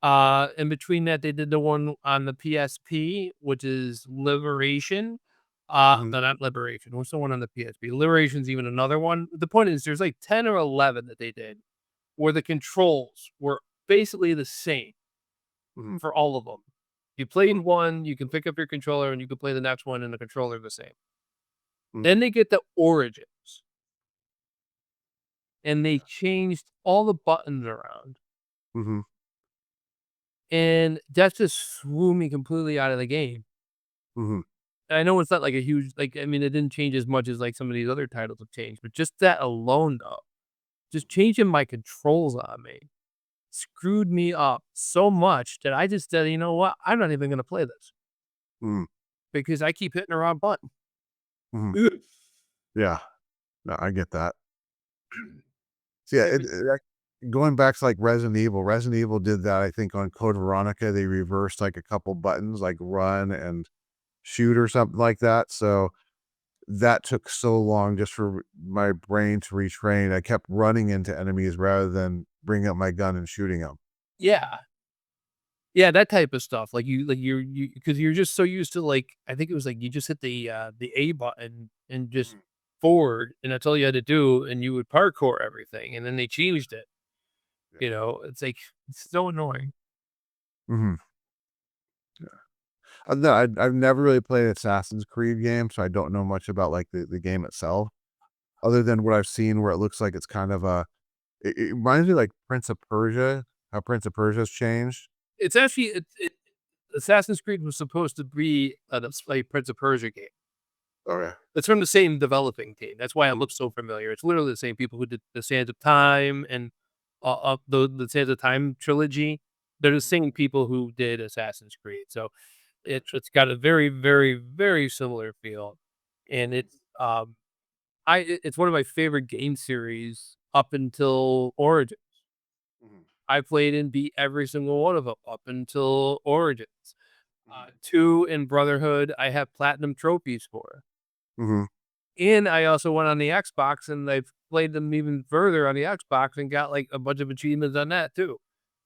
In between that, they did the one on the PSP, which is Liberation. mhm, No, not Liberation. What's the one on the PSP? Liberation's even another one. The point is, there's like 10 or 11 that they did where the controls were basically the same mhm, for all of them. You play in one, you can pick up your controller and you can play the next one and the controller the same. mm, Then they get the Origins and they changed all the buttons around. mhm, And that just threw me completely out of the game. mhm, I know it's not like a huge like, I mean, it didn't change as much as, like, some of these other titles have changed, but just that alone, though, just changing my controls on me screwed me up so much that I just said, "You know what? I'm not even gonna play this." mm. because I keep hitting the wrong button. Mhm. Yeah. No, I get that. So, yeah, Yeah, but going back to, like, Resident Evil did that, I think, on Code Veronica, they reversed, like, a couple buttons, like run and shoot or something like that, so that took so long just for my brain to retrain. I kept running into enemies rather than bringing up my gun and shooting them. yeah. Yeah, that type of stuff. Because you're just so used to, like, I think it was like you just hit the A button and just Mhm. forward, and that's all you had to do, and you would parkour everything, and then they changed it, Yeah. it's like, it's so annoying. Mhm. No, I've never really played an Assassin's Creed game, so I don't know much about, like, the game itself, other than what I've seen where it looks like it's kind of a it reminds me like Prince of Persia, how Prince of Persia's changed. It's actually Assassin's Creed was supposed to be a Prince of Persia game. Oh, yeah. It's from the same developing team. That's why it looks so familiar. It's literally the same people who did the Sands of Time and, the Sands of Time trilogy. They're the same people who did Assassin's Creed. So it's got a very, very, very similar feel, and it's one of my favorite game series up until Origin. Mhm. I played and beat every single one of them up until Origins. Mhm. 2 in Brotherhood, I have platinum trophies for. Mhm. And I also went on the Xbox, and I've played them even further on the Xbox and got, like, a bunch of achievements on that too.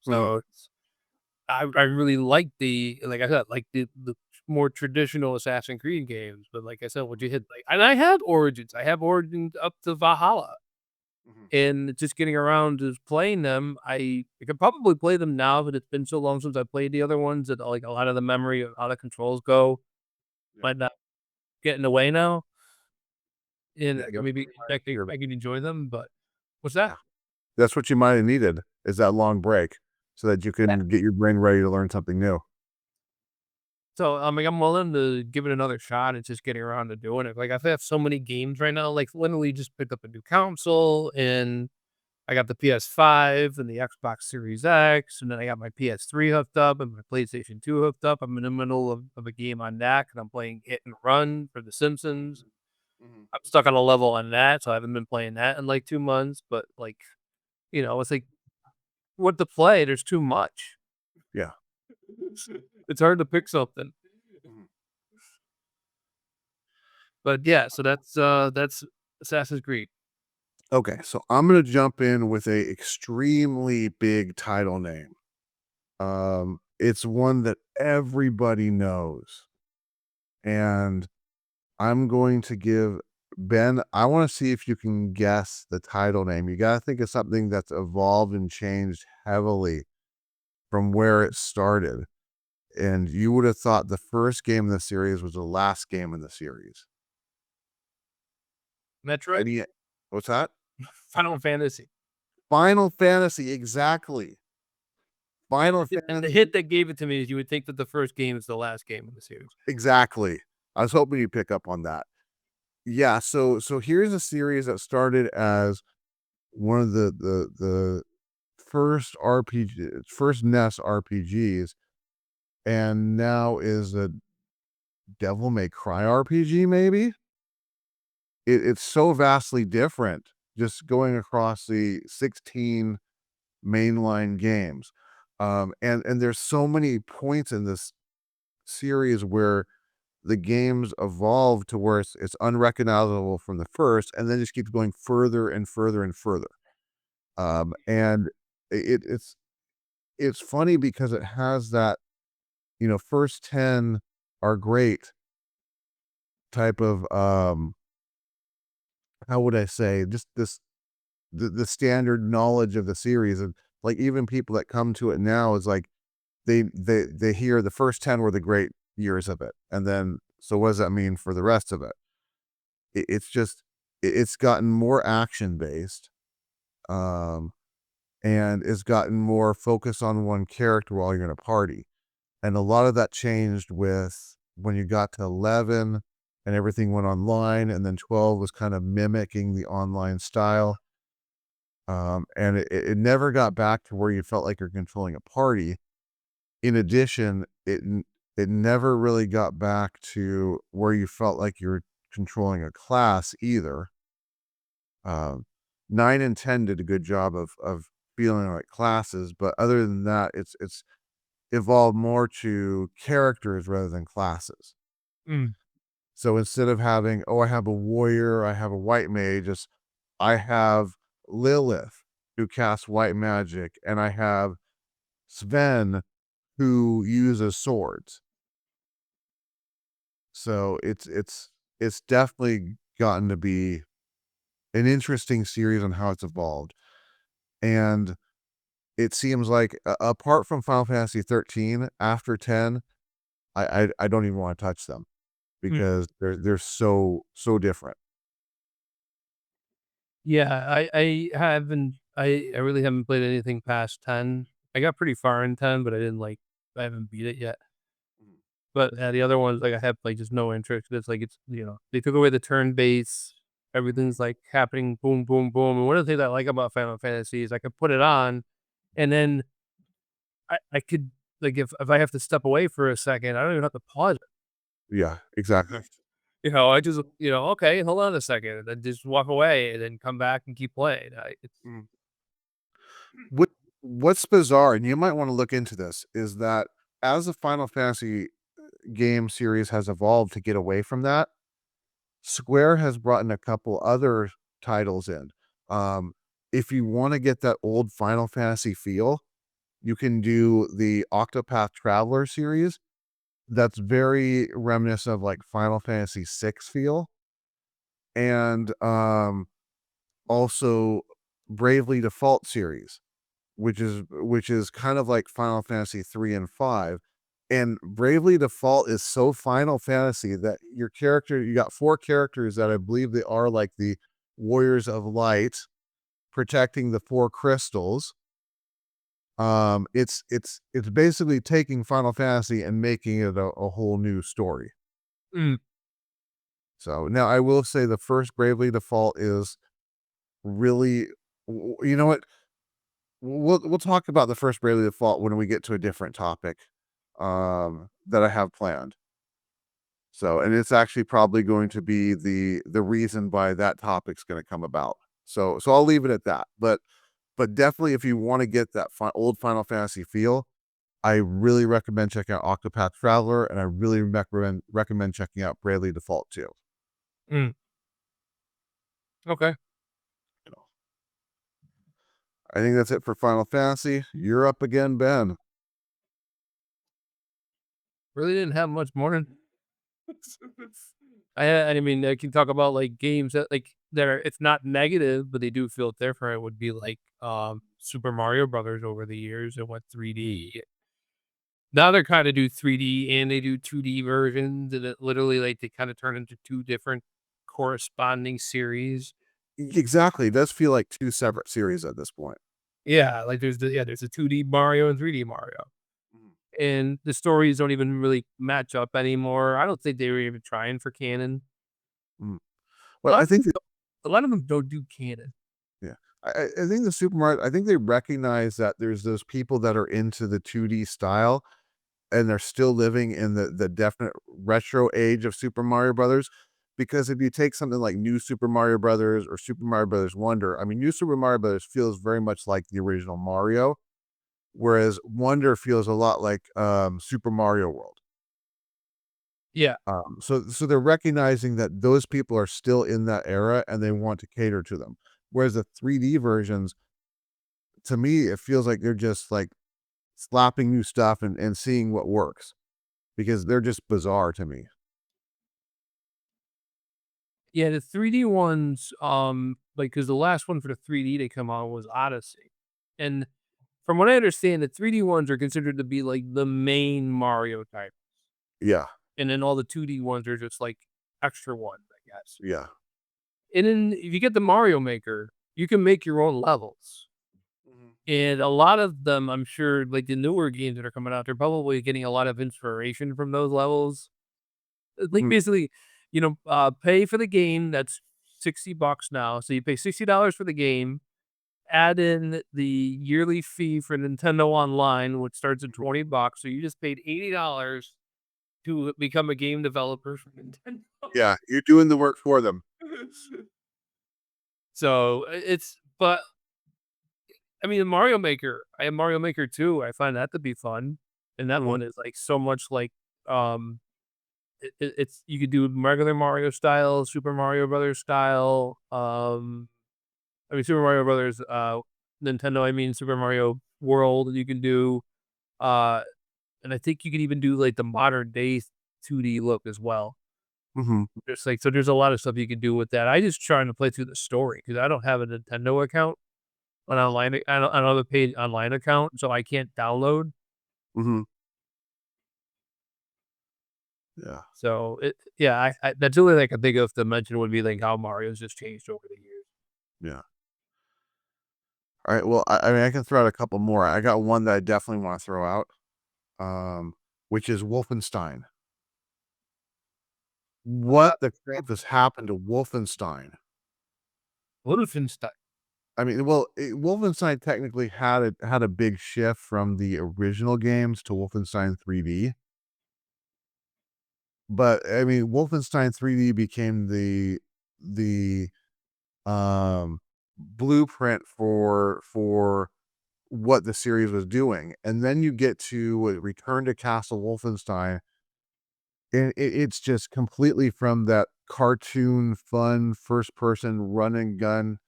Mhm. So I really like like I said, like the more traditional Assassin's Creed games, but like I said, when you hit, like, and I had Origins. I have Origins up to Valhalla, Mhm. and just getting around to playing them, I could probably play them now, but it's been so long since I played the other ones that, like, a lot of the memory of how the controls go Yeah. might not get in the way now, and Yeah, I could that's maybe I could enjoy them, but what's that? yeah. That's what you might have needed, is that long break so that you Yeah. can get your brain ready to learn something new. So, I mean, I'm willing to give it another shot. It's just getting around to doing it. Like, I have so many games right now. Like, literally, just picked up a new console, and I got the PS5 and the Xbox Series X, and then I got my PS3 hooked up and my PlayStation 2 hooked up. I'm in the middle of a game on that, and I'm playing Hit and Run for The Simpsons. Mhm. I'm stuck on a level on that, so I haven't been playing that in like 2 months. But, like, it's like what to play. There's too much. Yeah. It's hard to pick something. Mhm. But yeah, so that's Assassin's Creed. Okay, so I'm gonna jump in with a extremely big title name. It's one that everybody knows, and I'm going to give Ben, I wanna see if you can guess the title name. You gotta think of something that's evolved and changed heavily from where it started, and you would have thought the first game in the series was the last game in the series. Metroid? Any what's that? Final Fantasy. Final Fantasy, exactly. Final And the Fantasy, hit that gave it to me is you would think that the first game is the last game in the series. exactly. I was hoping you'd pick up on that. Yeah, so here's a series that started as one of the first NES RPGs, and now is a Devil May Cry RPG, maybe? It's so vastly different just going across the 16 mainline games. And there's so many points in this series where the games evolve to where it's unrecognizable from the first, and then just keeps going further and further and further. And it's funny because it has that, first 10 are great type of, how would I say, just the standard knowledge of the series, and, like, even people that come to it now is like, they hear the first 10 were the great years of it, and then, so what does that mean for the rest of it? It's just it's gotten more action-based, um, and it's gotten more focus on one character while you're in a party. And a lot of that changed with when you got to 11 and everything went online, and then 12 was kind of mimicking the online style. And it never got back to where you felt like you're controlling a party. In addition, it never really got back to where you felt like you were controlling a class either. Um, 9 and 10 did a good job of feeling like classes, but other than that, it's evolved more to characters rather than classes. Mm, So instead of having, oh, I have a warrior, I have a white mage, I have Lilith who casts white magic, and I have Sven who uses swords. So it's definitely gotten to be an interesting series on how it's evolved. And it seems like apart from Final Fantasy 13, after 10, I don't even want to touch them mm. because they're so different. Yeah, I really haven't played anything past 10. I got pretty far in 10, but I haven't beat it yet. But, the other ones, like, I have, like, just no interest. It's like they took away the turn base. Everything's, like, happening boom, boom, boom, and one of the things I like about Final Fantasy is I could put it on, and then I could like, if I have to step away for a second, I don't even have to pause it. Yeah, exactly. I just, "Okay, hold on a second," and then just walk away and then come back and keep playing. I it's Mm. What what's bizarre, and you might want to look into this, is that as the Final Fantasy game series has evolved to get away from that, Square has brought in a couple other titles in. Um, if you want to get that old Final Fantasy feel, you can do the Octopath Traveler series. That's very reminiscent of like Final Fantasy 6 feel. And also Bravely Default series, which is kind of like Final Fantasy 3 and 5. And Bravely Default is so Final Fantasy that you got 4 characters that I believe they are like the Warriors of Light protecting the 4 crystals. It's basically taking Final Fantasy and making it a whole new story. mm, So now I will say the first Bravely Default is really, you know what? We'll talk about the first Bravely Default when we get to a different topic that I have planned. So, and it's actually probably going to be the reason why that topic's going to come about. So I'll leave it at that. But definitely, if you want to get that old Final Fantasy feel, I really recommend checking out Octopath Traveler, and I really recommend checking out Bravely Default too. mm, okay. You know, I think that's it for Final Fantasy. You're up again, Ben. Really didn't have much more than I mean, I can talk about, like, games that, like, that are it's not negative, but they do feel different. It would be like, Super Mario Brothers over the years. It went 3D. Now they're kinda do 3D and they do 2D versions, and it literally, like, they kinda turn into 2 different corresponding series. Exactly. It does feel like two separate series at this point. Yeah, like, there's a 2D Mario and 3D Mario, and the stories don't even really match up anymore. I don't think they were even trying for canon. Mm. A Well, lot I of them think that, don't a lot of them don't do canon. yeah, I think the Super Mario. I think they recognize that there's those people that are into the 2D style, and they're still living in the definite retro age of Super Mario Brothers. Because if you take something like New Super Mario Brothers or Super Mario Brothers Wonder, I mean, New Super Mario Brothers feels very much like the original Mario, whereas Wonder feels a lot like Super Mario World. Yeah. So they're recognizing that those people are still in that era and they want to cater to them. Whereas the 3D versions, to me, it feels like they're just like slapping new stuff and seeing what works because they're just bizarre to me. Yeah, the 3D ones, like, cause the last one for the 3D they come out was Odyssey, and from what I understand, the 3D ones are considered to be, like, the main Mario type, Yeah, and then all the 2D ones are just, like, extra ones, I guess. yeah. And then if you get the Mario Maker, you can make your own levels, Mhm. and a lot of them, I'm sure, like, the newer games that are coming out, they're probably getting a lot of inspiration from those levels. Like, Mhm. basically, pay for the game, that's $60 now, so you pay $60 for the game, add in the yearly fee for Nintendo Online, which starts at $20, so you just paid $80 to become a game developer for Nintendo. Yeah, you're doing the work for them. So it's but I mean, Mario Maker, I have Mario Maker 2. I find that to be fun, and that Mhm, one is like so much like um it's you could do regular Mario style, Super Mario Brothers style. I mean Super Mario Brothers, Nintendo. I mean Super Mario World. You can do, uh, and I think you can even do like the modern day 2D look as well. mhm. There's like so there's a lot of stuff you can do with that. I just trying to play through the story because I don't have a Nintendo account, an online, another paid online account, so I can't download. Mhm. Yeah, So yeah, that's the only thing I can think of to mention would be like how Mario's just changed over the years. yeah. Alright, well, I mean, I can throw out a couple more. I got one that I definitely wanna throw out, which is Wolfenstein. What the crap has happened to Wolfenstein? Wolfenstein. I mean, well, Wolfenstein technically had a big shift from the original games to Wolfenstein 3D, but, I mean, Wolfenstein 3D became the, blueprint for what the series was doing, and then you get to Return to Castle Wolfenstein, and it's just completely from that cartoon, fun, first person run and gun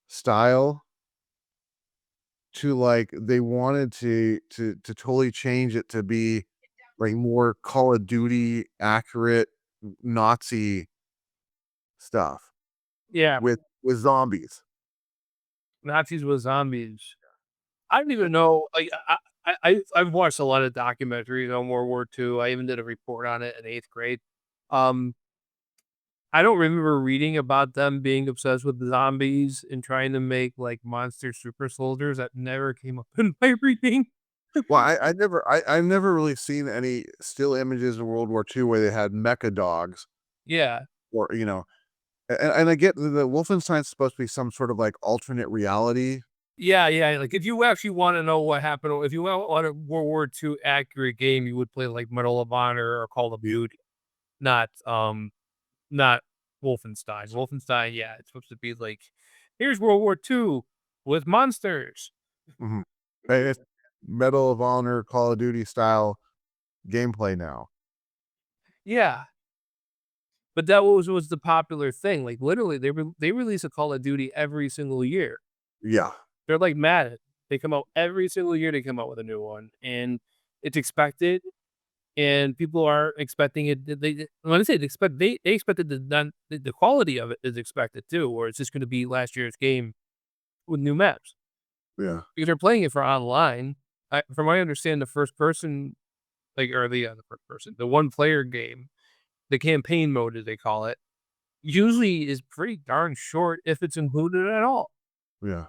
style to, like, they wanted to totally change it to be, like, more Call of Duty accurate Nazi stuff Yeah, with zombies. Nazis with zombies. I don't even know. Like I've watched a lot of documentaries on World War II. I even did a report on it in eighth grade. Um, I don't remember reading about them being obsessed with zombies and trying to make like monster super soldiers. That never came up in my reading. Well, I've never really seen any still images in World War II where they had mecha dogs Yeah, or, and I get the Wolfenstein's supposed to be some sort of, like, alternate reality. yeah, yeah. Like if you actually want to know what happened, if you want a World War II accurate game, you would play like Medal of Honor or Call of Duty, not not Wolfenstein. Wolfenstein, yeah, it's supposed to be like, here's World War II with monsters. Mhm. It's Medal of Honor, Call of Duty style gameplay now. Yeah, but that was the popular thing. Like literally, they release a Call of Duty every single year. Yeah, They're like Madden. They come out every single year. They come out with a new one, and it's expected. And people are expecting it. When I say expect, they expected the quality of it is expected too, or it's just going to be last year's game with new maps. yeah, Because they're playing it for online. From what I understand, the first person, like, or the first person, the one player game, the campaign mode, as they call it, usually is pretty darn short if it's included at all. yeah.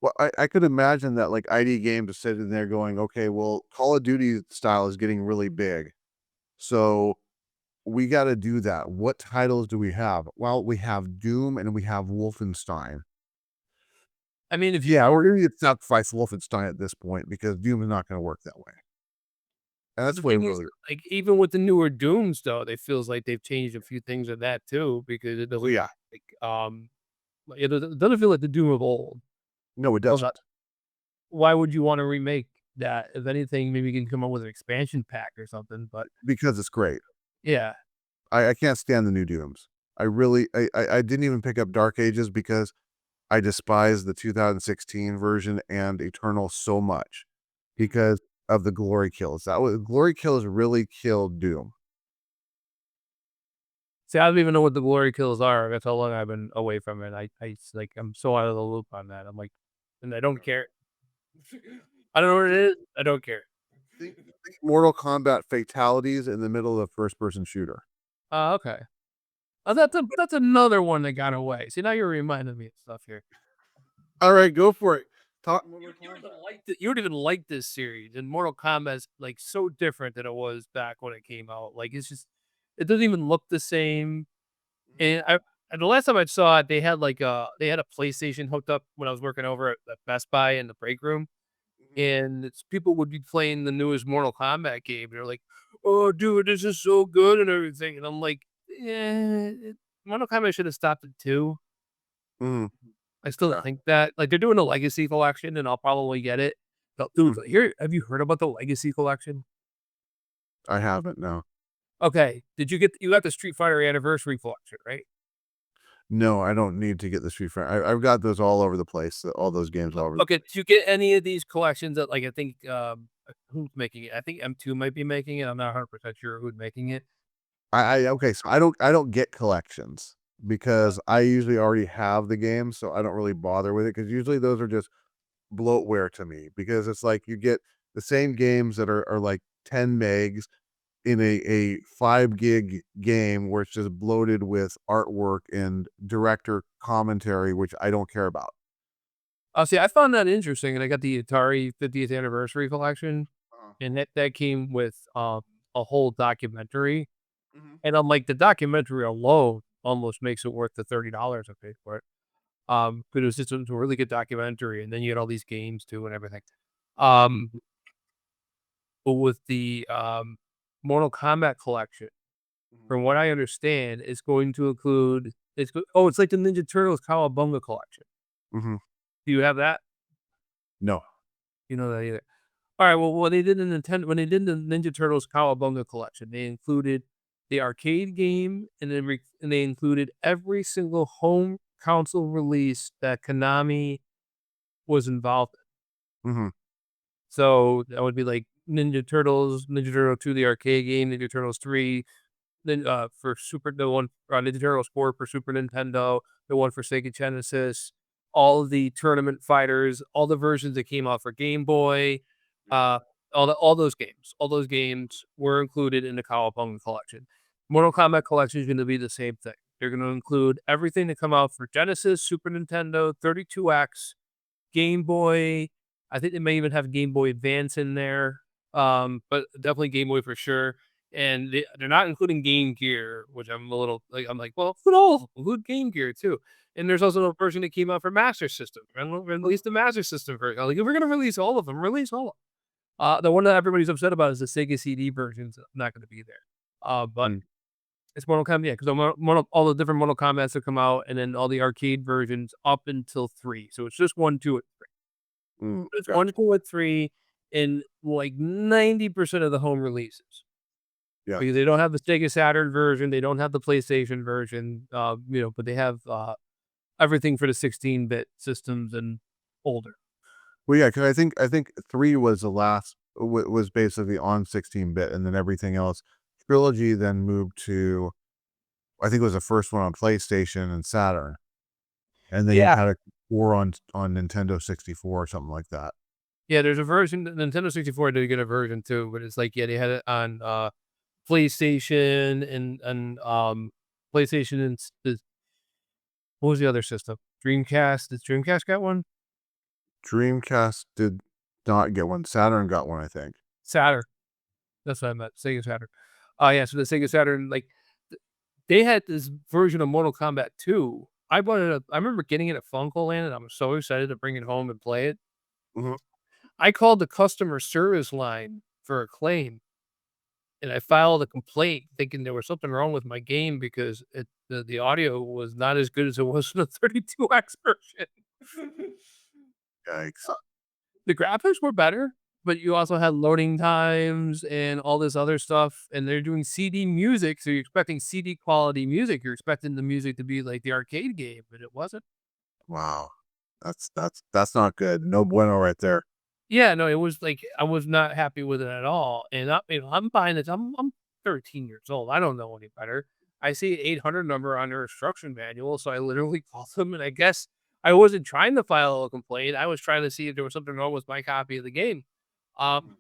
Well, I could imagine that, like, ID Games is sitting there going, "Okay, well, Call of Duty style is getting really big, so we gotta do that. What titles do we have?" Well, we have Doom and we have Wolfenstein. I mean, if you, Yeah, we're gonna need to sacrifice Wolfenstein at this point because Doom is not gonna work that way. And the that's way thing is, really like, even with the newer Dooms, though, it feels like they've changed a few things of that too, because it oh, doesn't yeah. like, it doesn't feel like the Doom of old. No, it So that, doesn't why would you want to remake that? If anything, maybe you can come up with an expansion pack or something. But because it's great. yeah, I can't stand the new Dooms. I really I didn't even pick up Dark Ages because I despise the 2016 version and Eternal so much because of the glory kills. That was glory kills really killed Doom. see, I don't even know what the glory kills are. That's how long I've been away from it. It's like I'm so out of the loop on that. I'm like, and I don't care. I don't know what it is. I don't care. Think Mortal Kombat fatalities in the middle of a first person shooter. Okay. Oh, that's another one that got away. See, now you're reminding me of stuff here. All right, go for it. Talk You Mortal you don't even Kombat. like you don't even like this series, and Mortal Kombat's like so different than it was back when it came out. Like it's just, it doesn't even look the same. And the last time I saw it, they had like they had a PlayStation hooked up when I was working over at Best Buy in the break room, and people would be playing the newest Mortal Kombat game. They're like, "Oh, dude, this is so good and everything," and I'm like, "Yeah, Mortal Kombat should have stopped at 2." Mhm. I still Yeah. think that. Like, they're doing a Legacy Collection, and I'll probably get it. But, dude, Mhm. here, have you heard about the Legacy Collection? I haven't, no. Okay, did you got the Street Fighter Anniversary Collection, right? No, I don't need to get the Street Fighter. I've got those all over the place, all those games all over the Okay, did you get any of these collections that, like, I think, who's making it? I think M2 might be making it. I'm not 100% sure who's making it. I okay, so I don't get collections because I usually already have the game, so I don't really bother with it because usually those are just bloatware to me because it's like you get the same games that are like 10 megs in a 5 gig game where it's just bloated with artwork and director commentary, which I don't care about. Oh, see, I found that interesting, and I got the Atari 50th Anniversary Collection, Uh-huh. and that came with, a whole documentary, Mhm. and I'm like, the documentary alone almost makes it worth the $30 I paid for it. But it was just a really good documentary, and then you had all these games too and everything. Um, but with the, Mortal Kombat collection, Mhm. from what I understand, it's going to include it's like the Ninja Turtles Cowabunga collection. Mhm. Do you have that? No. You know that either. Alright, well, when they did the Ninja Turtles Cowabunga collection, they included the arcade game, and they included every single home console release that Konami was involved in. Mhm. So, that would be like Ninja Turtle 2, the arcade game, Ninja Turtles 3, then, for Super the one Ninja Turtles 4 for Super Nintendo, the one for Sega Genesis, all of the tournament fighters, all the versions that came out for Game Boy, uh, all those games were included in the Cowabunga collection. Mortal Kombat collection is gonna be the same thing. They're gonna include everything that come out for Genesis, Super Nintendo, 32X, Game Boy. I think they may even have Game Boy Advance in there, but definitely Game Boy for sure. And they're not including Game Gear, which I'm a little like I'm like, well, include Game Gear too. And there's also a version that came out for Master System. And release the Master System version. Like if we're gonna release all of them, release all of them. The one that everybody's upset about is the Sega CD version's not going to be there. But Mm. it's Mortal Kombat, yeah, because all the different Mortal Kombat's that come out, and then all the arcade versions up until 3. So it's just 1, 2, and Mm. it's Gotcha. 1, 2, and 3 in, like, 90% of the home releases. Yeah. Because they don't have the Sega Saturn version, they don't have the PlayStation version, but they have, everything for the 16-bit systems and older. Well, yeah, because I think 3 was the last was basically on 16-bit, and then everything else Trilogy then moved to I think it was the first one on PlayStation and Saturn, and then you Yeah. had a 4 on Nintendo 64 or something like that. Yeah, there's a version Nintendo 64 did get a version too, but it's like, yeah, they had it on, PlayStation and PlayStation and what was the other system? Dreamcast. Does Dreamcast got one? Dreamcast did not get one, Saturn got one, I think. Saturn. That's what I meant, Sega Saturn. Yeah, so the Sega Saturn, like, they had this version of Mortal Kombat 2. I remember getting it at FuncoLand, and I was so excited to bring it home and play it. Mhm. I called the customer service line for a claim, and I filed a complaint thinking there was something wrong with my game because the audio was not as good as it was in the 32X version. Yikes. The graphics were better, but you also had loading times and all this other stuff, and they're doing CD music, so you're expecting CD quality music. You're expecting the music to be like the arcade game, but it wasn't. Wow. That's not good. No bueno right there. Yeah, no, it was like I was not happy with it at all. And I'm buying it. I'm 13 years old. I don't know any better. I see an 800 number on their instruction manual, so I literally called them. And I guess I wasn't trying to file a complaint. I was trying to see if there was something wrong with my copy of the game. Um,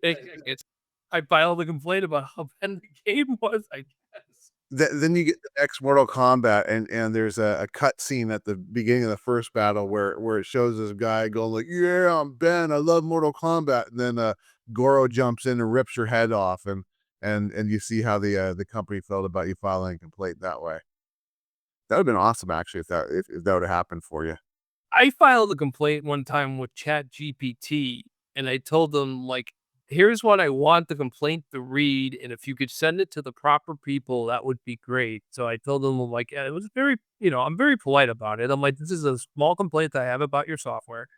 it's I filed a complaint about how bad the game was. I guess. Then you get the next Mortal Kombat, and there's a cut scene at the beginning of the first battle where it shows this guy going like, "Yeah, I'm Ben. I love Mortal Kombat." And then Goro jumps in and rips your head off, and you see how the company felt about you filing a complaint that way. That would have been awesome, actually, if that would have happened for you. I filed a complaint one time with ChatGPT, and I told them, like, "Here's what I want the complaint to read, and if you could send it to the proper people, that would be great." So I told them, like, it was very, I'm very polite about it. I'm like, "This is a small complaint that I have about your software."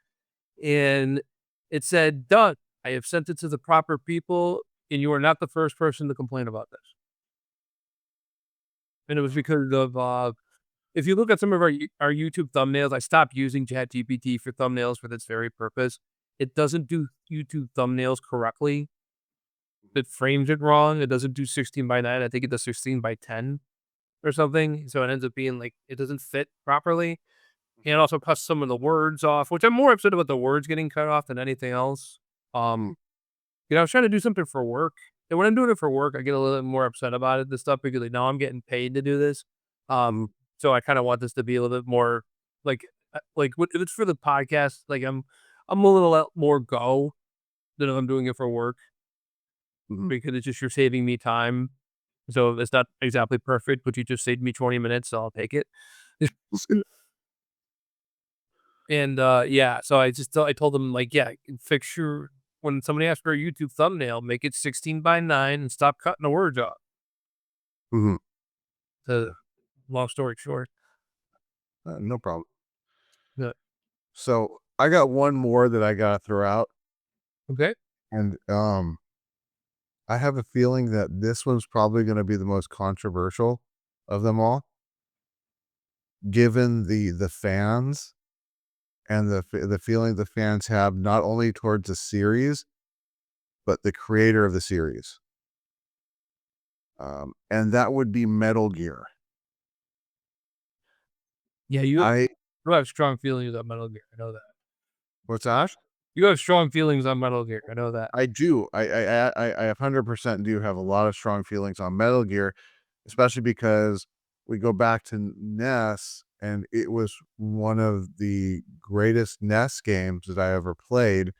And it said, "Done. I have sent it to the proper people, and you are not the first person to complain about this." And it was because of, if you look at some of our YouTube thumbnails, I stopped using ChatGPT for thumbnails for this very purpose. It doesn't do YouTube thumbnails correctly. It frames it wrong. It doesn't do 16:9. I think it does 16:10 or something. So it ends up being like it doesn't fit properly. And it also cuts some of the words off, which I'm more upset about the words getting cut off than anything else. Um, I was trying to do something for work. And when I'm doing it for work, I get a little bit more upset about it, this stuff, because like, now I'm getting paid to do this. So I kind of want this to be a little bit more like, if it's for the podcast, like I'm a little more go than if I'm doing it for work, because it's just, you're saving me time. So it's not exactly perfect, but you just saved me 20 minutes, so I'll take it. And, yeah, so I told them, like, "Yeah, fix your when somebody asks for a YouTube thumbnail, make it 16:9 and stop cutting the words off." Mhm. To long story short. No problem. Yeah. So I got one more that I gotta throw out, Okay. and I have a feeling that this one's probably gonna be the most controversial of them all, given the fans and the feeling the fans have not only towards the series, but the creator of the series. And that would be Metal Gear. Yeah, I you have strong feelings on Metal Gear, I know that. What's that? You have strong feelings on Metal Gear, I know that. I do. I 100% do have a lot of strong feelings on Metal Gear, especially because we go back to NES, and it was one of the greatest NES games that I ever played.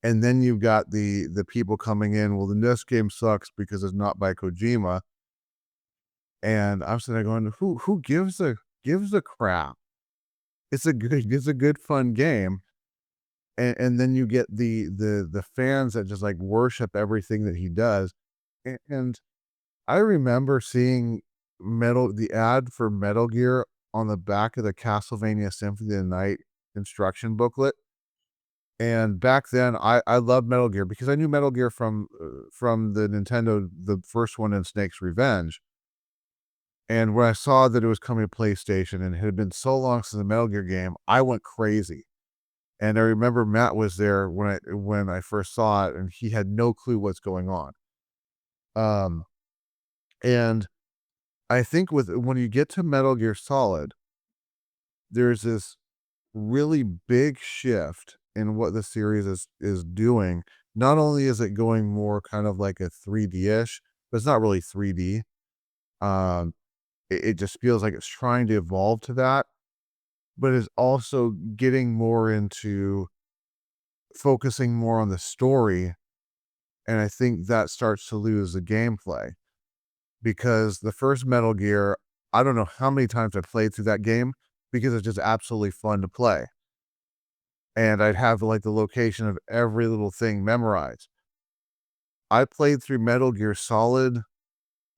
And then you've got the people coming in, well, the NES game sucks because it's not by Kojima. And I'm sitting there going, who gives a crap? It's a good fun game. And then you get the fans that just like worship everything that he does. And I remember seeing the ad for Metal Gear on the back of the Castlevania Symphony of the Night instruction booklet. And back then, I loved Metal Gear because I knew Metal Gear from the Nintendo, the first one in Snake's Revenge. And when I saw that it was coming to PlayStation and it had been so long since the Metal Gear game, I went crazy. And I remember Matt was there when I first saw it, and he had no clue what's going on. Um, and I think when you get to Metal Gear Solid, there's this really big shift in what the series is doing. Not only is it going more kind of like a 3D-ish, but it's not really 3D. Um, it just feels like it's trying to evolve to that, but it's also getting more into focusing more on the story. And I think that starts to lose the gameplay because the first Metal Gear, I don't know how many times I played through that game because it's just absolutely fun to play. And I'd have like the location of every little thing memorized. I played through Metal Gear Solid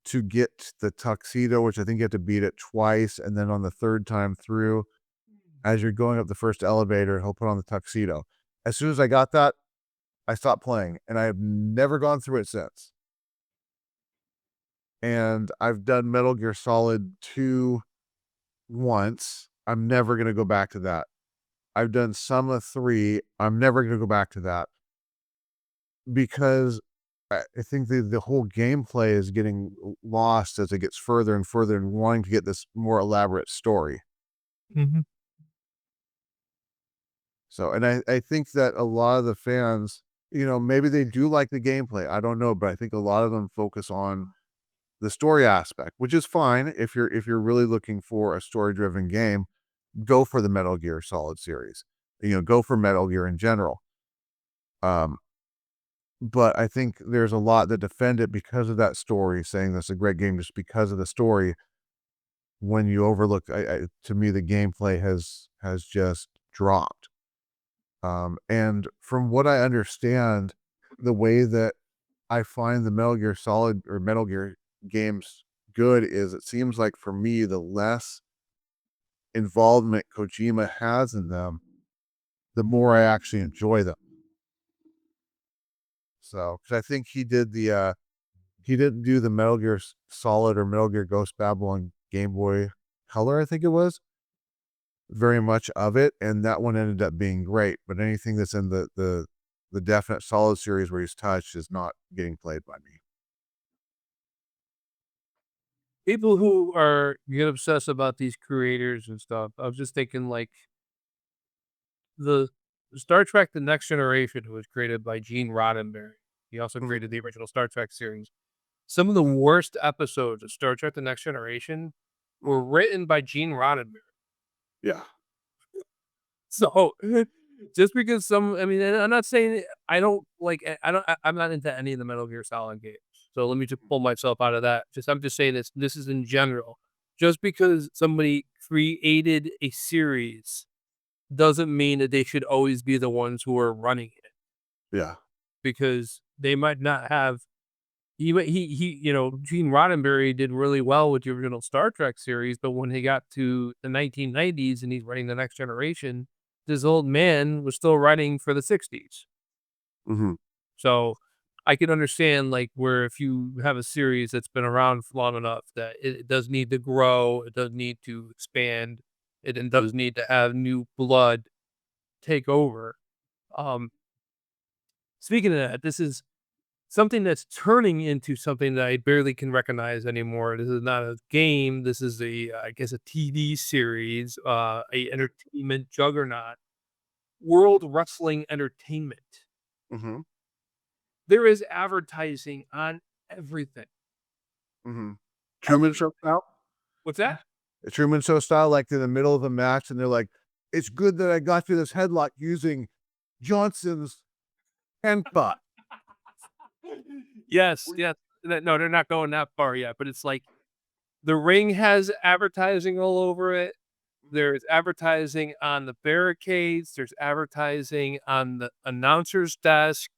to get the tuxedo, which I think you have to beat it twice. And then on the third time through, as you're going up the first elevator, he'll put on the tuxedo. As soon as I got that, I stopped playing and I have never gone through it since. And I've done Metal Gear Solid 2 once. I'm never gonna go back to that. I've done some of 3. I'm never gonna go back to that because I think the whole gameplay is getting lost as it gets further and further and wanting to get this more elaborate story. Mhm. So, and I think that a lot of the fans, maybe they do like the gameplay. I don't know, but I think a lot of them focus on the story aspect, which is fine if you're really looking for a story-driven game, go for the Metal Gear Solid series. Go for Metal Gear in general. Um, but I think there's a lot that defend it because of that story, saying that's a great game just because of the story. When you overlook, to me, the gameplay has just dropped. And from what I understand, the way that I find the Metal Gear Solid or Metal Gear games good is it seems like for me, the less involvement Kojima has in them, the more I actually enjoy them. So, because I think he didn't do the Metal Gear Solid or Metal Gear Ghost Babylon Game Boy Color, I think it was, very much of it, and that one ended up being great. But anything that's in the Definite Solid series where he's touched is not getting played by me. People who are get obsessed about these creators and stuff, I was just thinking like the Star Trek: The Next Generation was created by Gene Roddenberry. He also Mhm. created the original Star Trek series. Some of the worst episodes of Star Trek: The Next Generation were written by Gene Roddenberry. Yeah. So, just because I mean, and I'm not saying I don't like, I'm not into any of the Metal Gear Solid games. So let me just pull myself out of that. I'm just saying this is in general. Just because somebody created a series doesn't mean that they should always be the ones who are running it, Yeah. because they might not have Gene Roddenberry did really well with the original Star Trek series, but when he got to the 1990s and he's writing The Next Generation, this old man was still writing for the 60s. Mhm. So, I can understand, like, where if you have a series that's been around for long enough that it does need to grow, it does need to expand, it does need to have new blood take over. Um, Speaking of that, this is something that's turning into something that I barely can recognize anymore. This is not a game. This is I guess, a TV series, a entertainment juggernaut, World Wrestling Entertainment. Mhm. There is advertising on everything. Mhm. Truman Every Show style? What's that? The Truman Show style, like, in the middle of a match, and they're like, "It's good that I got through this headlock using Johnson's hand spot." Yes, yes. No, they're not going that far yet, but it's like the ring has advertising all over it. There's advertising on the barricades, there's advertising on the announcer's desk.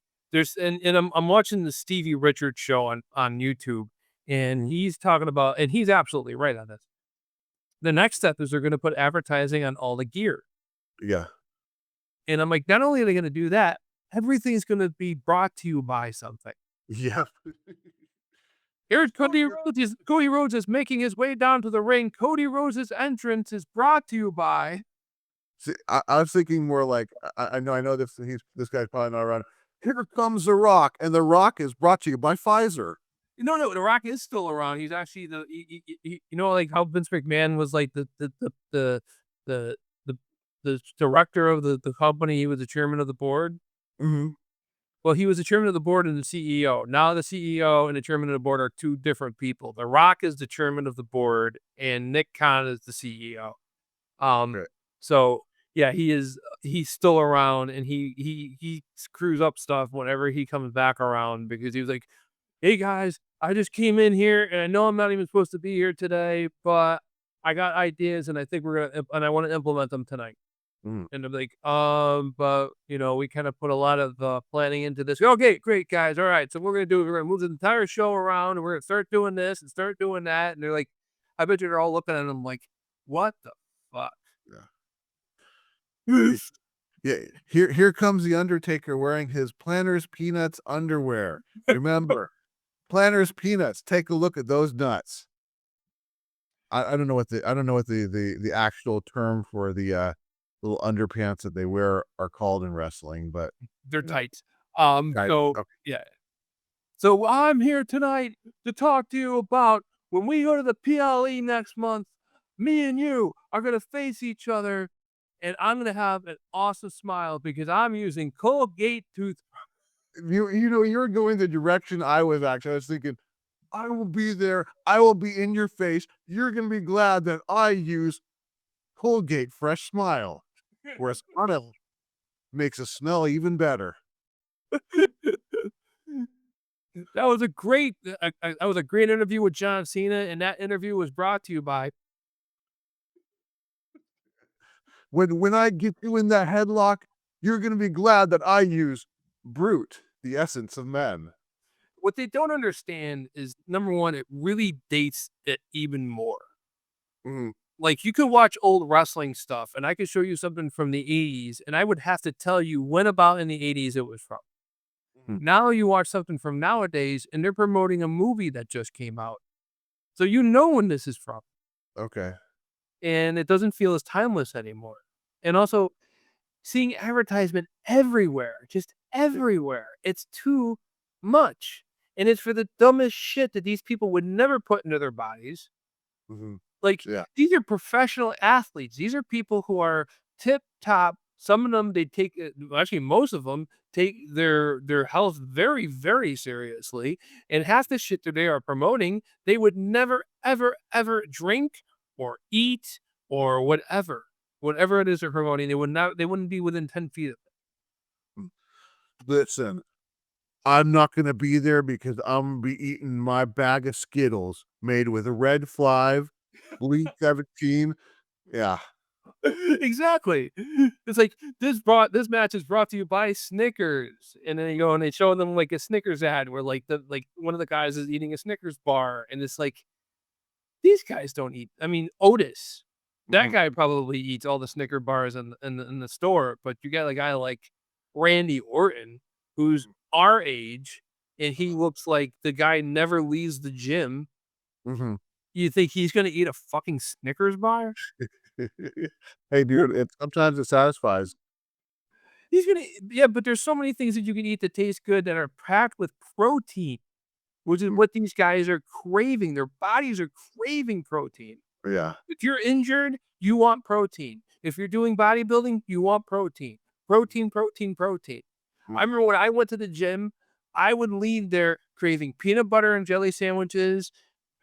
And I'm watching the Stevie Richards show on YouTube, and he's talking about, and he's absolutely right on this. The next step is they're gonna put advertising on all the gear. Yeah. And I'm like, not only are they gonna do that, everything's gonna be brought to you by something. Yeah. Here's Oh, Cody yeah. Rhodes. Cody Rhodes is making his way down to the ring. Cody Rhodes' entrance is brought to you by. See, I was thinking more like I know this guy's probably not around. Here comes The Rock, and The Rock is brought to you by Pfizer. No, no, The Rock is still around. He's actually like how Vince McMahon was like the the the director of the company. He was the chairman of the board. Mhm. Well, he was the chairman of the board and the CEO. Now the CEO and the chairman of the board are two different people. The Rock is the chairman of the board, and Nick Khan is the CEO. Um, Right. so yeah, he's still around, and he screws up stuff whenever he comes back around, because he was like, "Hey guys, I just came in here and I know I'm not even supposed to be here today, but I got ideas and I think and I want to implement them tonight." Mm. And I'm like, but we kind of put a lot of planning into this. Okay, great guys. All right. So we're gonna move the entire show around, and we're gonna start doing this and start doing that. And they're like, I bet you they're all looking at them like, what the fuck? Yeah. Yeah. Here comes the Undertaker wearing his Planters Peanuts underwear. Remember, Planters Peanuts. Take a look at those nuts. I don't know what the actual term for the little underpants that they wear are called in wrestling, but They're you know, tight. right. So Okay. yeah. So I'm here tonight to talk to you about when we go to the PLE next month, me and you are gonna face each other, and I'm gonna have an awesome smile because I'm using Colgate tooth. You're going the direction I was actually. I was thinking, I will be there. I will be in your face. You're gonna be glad that I use Colgate Fresh Smile, whereas Anna makes it smell even better. That was a great interview with John Cena, and that interview was brought to you by. when I get you in that headlock, you're gonna be glad that I use brute, the essence of men. What they don't understand is, number one, it really dates it even more. Mhm, Like, you could watch old wrestling stuff, and I could show you something from the '80s, and I would have to tell you when about in the '80s it was from. mhm. Now you watch something from nowadays, and they're promoting a movie that just came out. So you know when this is from, Okay. and it doesn't feel as timeless anymore. And also, seeing advertisement everywhere, just everywhere. It's too much. And it's for the dumbest shit that these people would never put into their bodies. Mhm. Like, Yeah. these are professional athletes. These are people who are tip top. Some of them, they take well, actually, most of them take their health very, very seriously. And half the shit that they are promoting, they would never, ever, ever drink or eat or whatever. Whatever it is they're promoting, they wouldn't be within 10 feet of it. Mm. Listen, I'm not gonna be there because I'm gonna be eating my bag of Skittles made with Red 5, Bleach 17. Yeah. Exactly. It's like this match is brought to you by Snickers. And then you go and they show them like a Snickers ad where like one of the guys is eating a Snickers bar and it's like these guys don't eat. I mean, Otis, that Mhm, guy probably eats all the Snicker bars in the store, but you got a guy like Randy Orton who's our age and he looks like the guy never leaves the gym. mhm. You think he's gonna eat a fucking Snickers bar? Hey, dude, sometimes it satisfies. He's gonna yeah, but there's so many things that you can eat that taste good that are packed with protein, which is Mm, what these guys are craving. Their bodies are craving protein. yeah. If you're injured, you want protein. If you're doing bodybuilding, you want protein. Protein, protein, protein. I Mm, remember when I went to the gym, I would leave there craving peanut butter and jelly sandwiches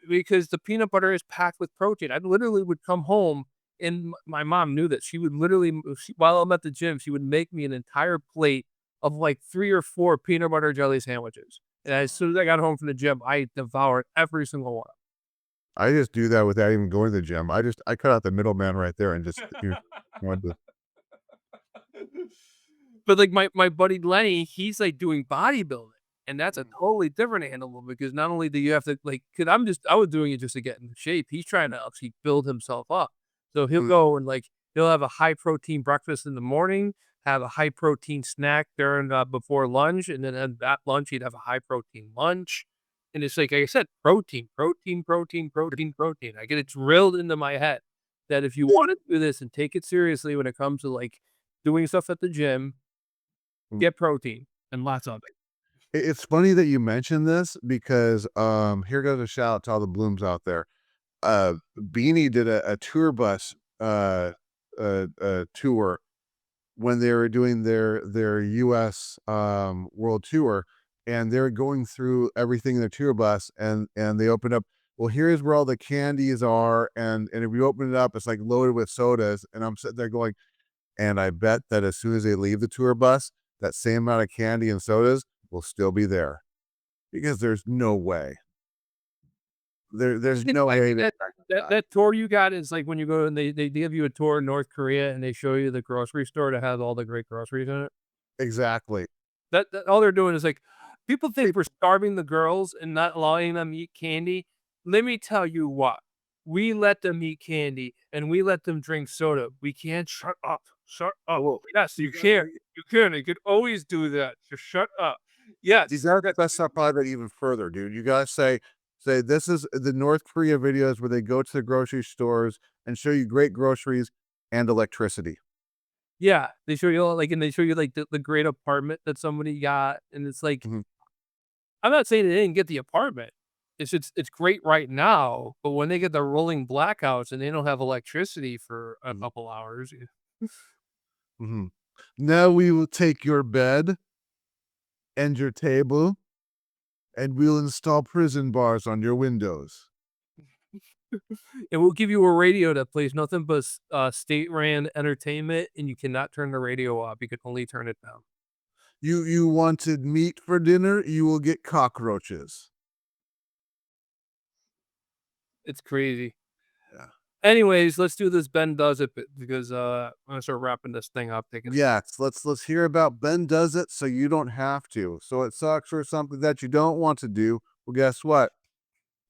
because the peanut butter is packed with protein. I literally would come home and my mom knew that she would literally, while I'm at the gym, she would make me an entire plate of like 3 or 4 peanut butter jelly sandwiches. And as soon as I got home from the gym, I devoured every single one. I just do that without even going to the gym. I cut out the middleman right there and just you want to But, like, my buddy Lenny, he's, like, doing bodybuilding, and that's a Mm, totally different animal because not only do you have to, like, because I was doing it just to get in shape, he's trying to actually build himself up. So he'll mm, go and, like, he'll have a high protein breakfast in the morning, have a high protein snack during, before lunch, and then at lunch, he'd have a high protein lunch, and it's like I said, protein, protein, protein, protein, protein. I get it drilled into my head that if you wanna do this and take it seriously when it comes to, like, doing stuff at the gym, mm. get protein and lots of it. It's funny that you mentioned this because, here goes a shout out to all the blooms out there. Beanie did a tour bus, tour when they were doing their US, world tour, and they're going through everything in the tour bus, and they open up, "Well, here's where all the candies are, and if you open it up, it's, like, loaded with sodas," and I'm sitting there going, "And I bet that as soon as they leave the tour bus, that same amount of candy and sodas will still be there, because there's no way. There's It's no like way that that that tour you got is like when you go and they give you a tour in North Korea and they show you the grocery store that has all the great groceries in it. exactly. That all they're doing is like people think we're starving the girls and not allowing them eat candy. Let me tell you what. We let them eat candy and we let them drink soda. We can't shut up. Shut up. Well, Yes, you you got can. You can. You could always do that. Just shut up. you Yes. gotta that's not probably even further, dude. You gotta say, "This is the North Korea videos where they go to the grocery stores and show you great groceries and electricity." Yeah, they show you all like and they show you, like, the great apartment that somebody got, and it's like, Mhm, I'm not saying they didn't get the apartment. It's great right now, but when they get the rolling blackouts and they don't have electricity for a mhm, couple hours, mhm. "Now we will take your bed and your table, and we'll install prison bars on your windows. and we'll give you a radio that plays nothing but state-ran entertainment, and you cannot turn the radio off, you can only turn it down. You wanted meat for dinner, you will get cockroaches." It's crazy. Yeah. Anyways, let's do this Ben Does It bit because I'm gonna start wrapping this thing up. Taking Yes, let's hear about Ben does it so you don't have to. So it sucks for something that you don't want to do. Well, guess what?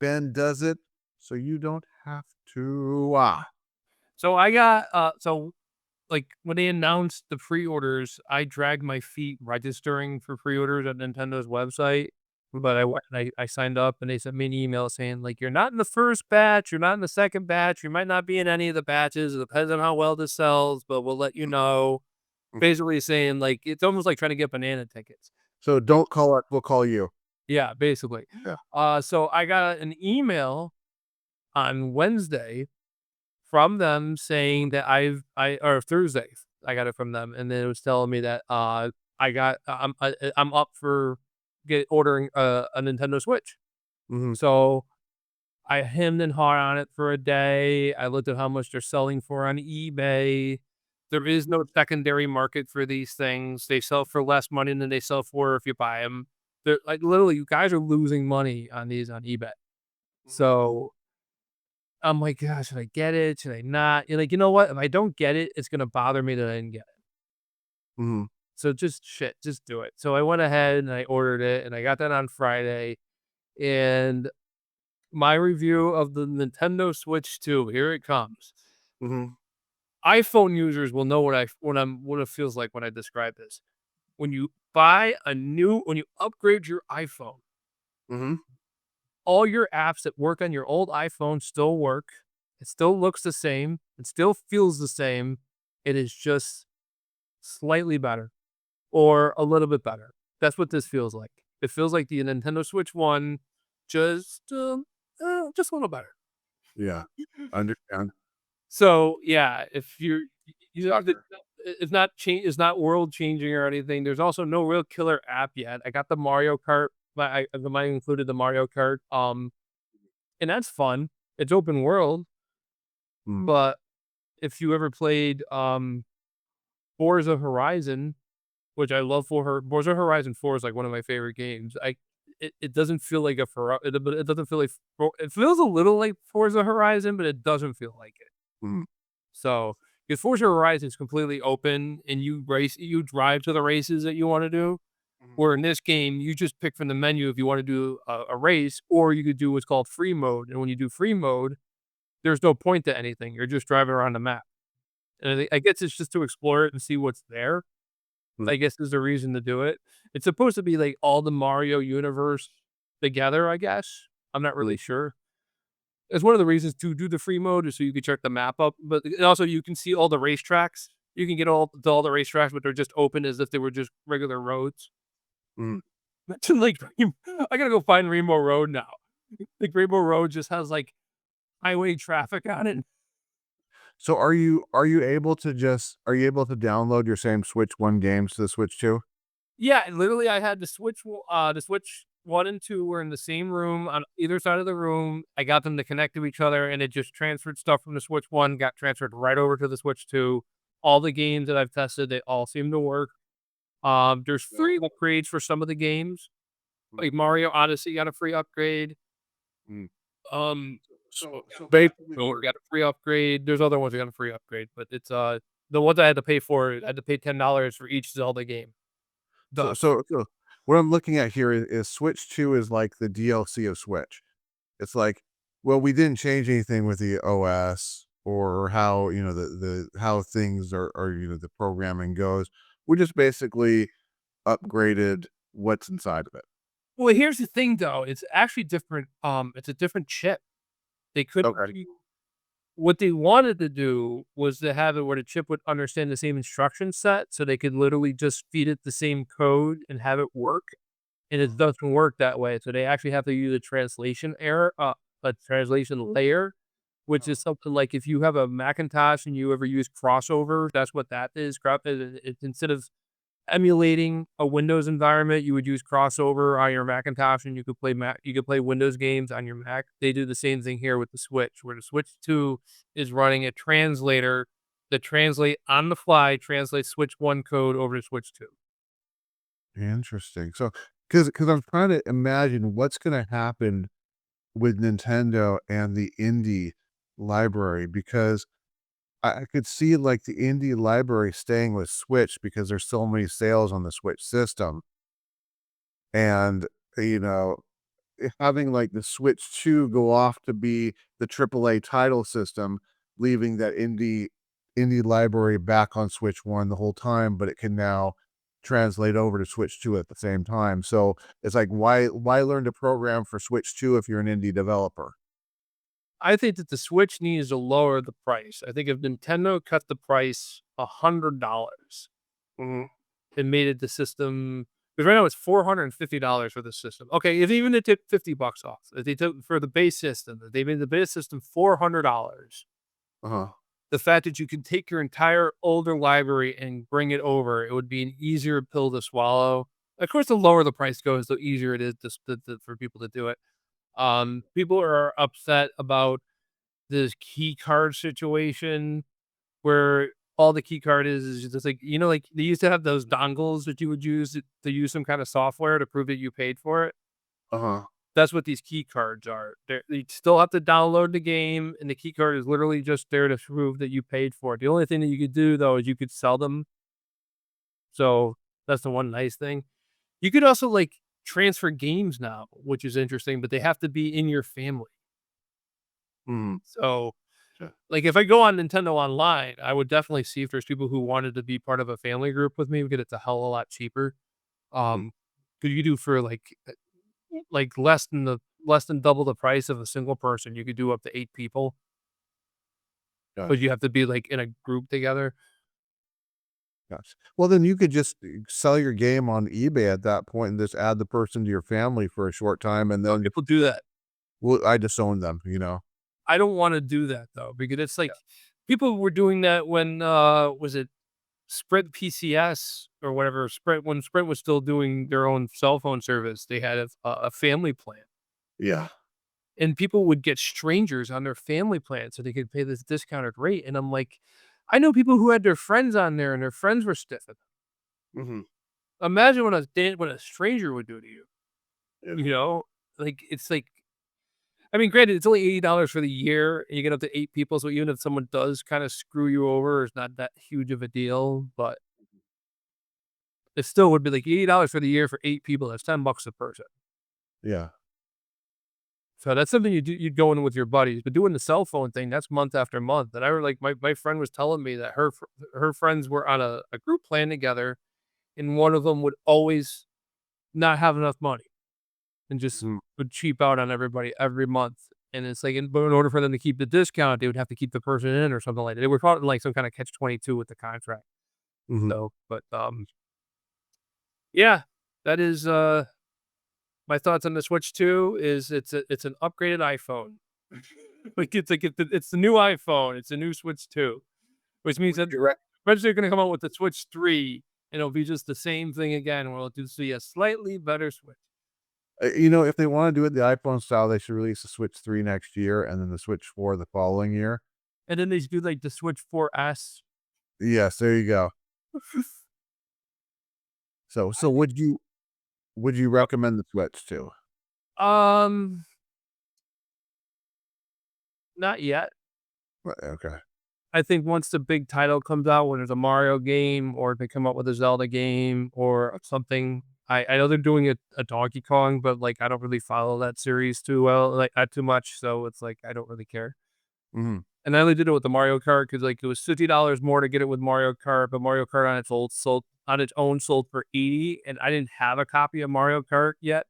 Ben does it so you don't have to. so I got so like when they announced the pre-orders, I dragged my feet registering for pre-orders at Nintendo's website. But I went and I signed up and they sent me an email saying, like, you're not in the first batch, you're not in the second batch, you might not be in any of the batches. It depends on how well this sells, but we'll let you know. Basically saying like it's almost like trying to get banana tickets. So don't call it. We'll call you. Yeah, basically. Yeah. So I got an email on Wednesday from them saying that or Thursday, I got it from them, and then it was telling me that, I'm up for ordering a Nintendo Switch. Mhm. So, I hemmed and hawed on it for a day, I looked at how much they're selling for on eBay. There is no secondary market for these things, they sell for less money than they sell for if you buy them. 'Em. They're like, literally, you guys are losing money on these on eBay. So I'm like, "God, should I get it? Should I not?" You're like, "You know what? If I don't get it, it's gonna bother me that I didn't get it. Mhm. So just do it." So I went ahead and I ordered it, and I got that on Friday, and my review of the Nintendo Switch 2, here it comes. Mhm. iPhone users will know what it feels like when I describe this. When you upgrade your iPhone, Mhm. all your apps that work on your old iPhone still work. It still looks the same. It still feels the same. It is just slightly better or a little bit better. That's what this feels like. It feels like the Nintendo Switch 1, just, just a little better. Yeah. Understand. So, yeah, if you have to it's not world changing or anything. There's also no real killer app yet. I got the Mario Kart, but mine included the Mario Kart, and that's fun. It's open world, Mm. but if you ever played, Forza Horizon, which I love for her Forza Horizon 4 is, like, one of my favorite games. It doesn't feel like a but it doesn't feel like it feels a little like Forza Horizon, but it doesn't feel like it. Mm. So, because Forza Horizon is completely open and you drive to the races that you wanna do, Mhm. where in this game, you just pick from the menu if you wanna do a race, or you could do what's called free mode, and when you do free mode, there's no point to anything, you're just driving around the map. And I guess it's just to explore it and see what's there. Mm. I guess is the reason to do it. It's supposed to be like all the Mario universe together, I guess. I'm not Mm. really sure. It's one of the reasons to do the free mode is so you can check the map up, but and also you can see all the racetracks. You can get all to all the racetracks, but they're just open as if they were just regular roads. Mm. Imagine like I gotta go find Rainbow Road now. Like Rainbow Road just has like highway traffic on it. So are you able to download your same Switch 1 games to the Switch 2? Yeah, literally, I had the Switch 1 and 2 were in the same room on either side of the room. I got them to connect to each other, and it just transferred stuff from the Switch 1, got transferred right over to the Switch 2. All the games that I've tested, they all seem to work. There's free upgrades for some of the games, Mm. like Mario Odyssey got a free upgrade. Mm. So So Babe basically got a free upgrade. There's other ones that got a free upgrade, but it's the ones I had to pay for, I had to pay $10 for each Zelda game. so Thus. so so what I'm looking at here is Switch 2 is like the DLC of Switch. It's like, well, we didn't change anything with the OS or how, the how things are, the programming goes. We just basically upgraded what's inside of it. Well, here's the thing though, it's actually different, it's a different chip. They could Okay. What they wanted to do was to have it where the chip would understand the same instruction set, so they could literally just feed it the same code and have it work, and it doesn't work that way, so they actually have to use a translation layer, which is something like if you have a Macintosh and you ever use Crossover, that's what that is. It's instead of emulating a Windows environment, you would use Crossover on your Macintosh, and you could play Windows games on your Mac. They do the same thing here with the Switch, where the Switch 2 is running a translator that translate on the fly, translates Switch 1 code over to Switch 2. Interesting. So, because I'm trying to imagine what's gonna happen with Nintendo and the indie. library because I could see like the indie library staying with Switch because there's so many sales on the Switch system. And, you know, having like the Switch 2 go off to be the AAA title system, leaving that indie library back on Switch 1 the whole time, but it can now translate over to Switch 2 at the same time. So it's like why learn to program for Switch 2 if you're an indie developer? I think that the Switch needs to lower the price. I think if Nintendo cut the price $100 Mhm. and made it the system, because right now it's $450 for the system. Okay, if even they took $50 off, if they took for the base system, if they made the base system $400, Uh-huh. the fact that you can take your entire older library and bring it over, it would be an easier pill to swallow. Of course, the lower the price goes, the easier it is for people to do it. People are upset about this key card situation where all the key card is just like, like they used to have those dongles that you would use to use some kind of software to prove that you paid for it. Uh-huh. That's what these key cards are. You still have to download the game, and the key card is literally just there to prove that you paid for it. The only thing that you could do though is you could sell them. So that's the one nice thing. You could also like transfer games now, which is interesting, but they have to be in your family. Mhm. So Sure. like, if I go on Nintendo Online, I would definitely see if there's people who wanted to be part of a family group with me, because it's a hell of a lot cheaper. Mhm. Um, because you do for like less than double the price of a single person, you could do up to 8 people, but Gotcha. you have to be, like, in a group together. Gotcha. Well, then you could just sell your game on eBay at that point and just add the person to your family for a short time, and Some then people do that. I disown them, you know? I don't wanna do that, though, because it's Yeah. like people were doing that when, was it Sprint PCS or whatever, Sprint was still doing their own cell phone service, they had a family plan. Yeah. And people would get strangers on their family plan so they could pay this discounted rate, and I'm like, I know people who had their friends on there and their friends were stiffing. Mhm. Imagine what a stranger would do to you, Yeah. you know? Like, it's like, I mean, granted, it's only $80 for the year, and you get up to 8 people, so even if someone does kinda screw you over, it's not that huge of a deal, but it still would be like $80 for the year for 8 people, that's $10 a person. Yeah. So that's something you'd go in with your buddies, but doing the cell phone thing, that's month after month. And I were like, my friend was telling me that her friends were on a group plan together, and one of them would always not have enough money and just Mhm. would cheap out on everybody every month. And it's like, but in order for them to keep the discount, they would have to keep the person in or something like that. They were caught in like some kind of catch-22 with the contract. Mhm. So, but yeah, that is my thoughts on the Switch 2 is it's an upgraded iPhone. It's the new iPhone, it's a new Switch 2, which means Would that you rec eventually they're gonna come out with the Switch 3, and it'll be just the same thing again, where it'll just be a slightly better Switch. if they wanna do it the iPhone style, they should release the Switch 3 next year and then the Switch 4 the following year. And then they just do, like, the Switch 4S. Yes, there you go. So would you recommend the Switch too? Um, not yet. Okay. I think once the big title comes out, when there's a Mario game, or if they come up with a Zelda game or something. I know they're doing a Donkey Kong, but, like, I don't really follow that series too well, like, too much, so it's like, I don't really care. Mhm. And I only did it with the Mario Kart because, like, it was $50 more to get it with Mario Kart, but Mario Kart on its own sold for 80, and I didn't have a copy of Mario Kart yet.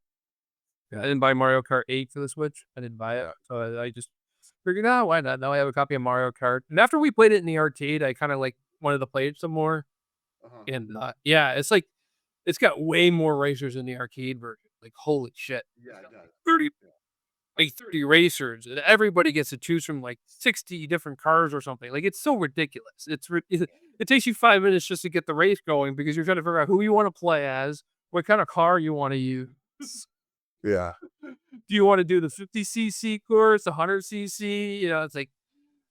I didn't buy Mario Kart 8 for the Switch. I didn't buy it, Yeah. so I just figured, "Oh, why not? Now I have a copy of Mario Kart." And after we played it in the arcade, I kinda, like, wanted to play it some more, Uh-huh. and, yeah, it's like it's got way more racers in the arcade version, like, holy shit. Yeah, It's it got, does. 30 racers, and everybody gets to choose from, like, 60 different cars or something. Like, it's so ridiculous. It takes you 5 minutes just to get the race going because you're trying to figure out who you wanna play as, what kinda car you wanna use. Yeah. Do you wanna do the 50cc course, the 100cc? It's like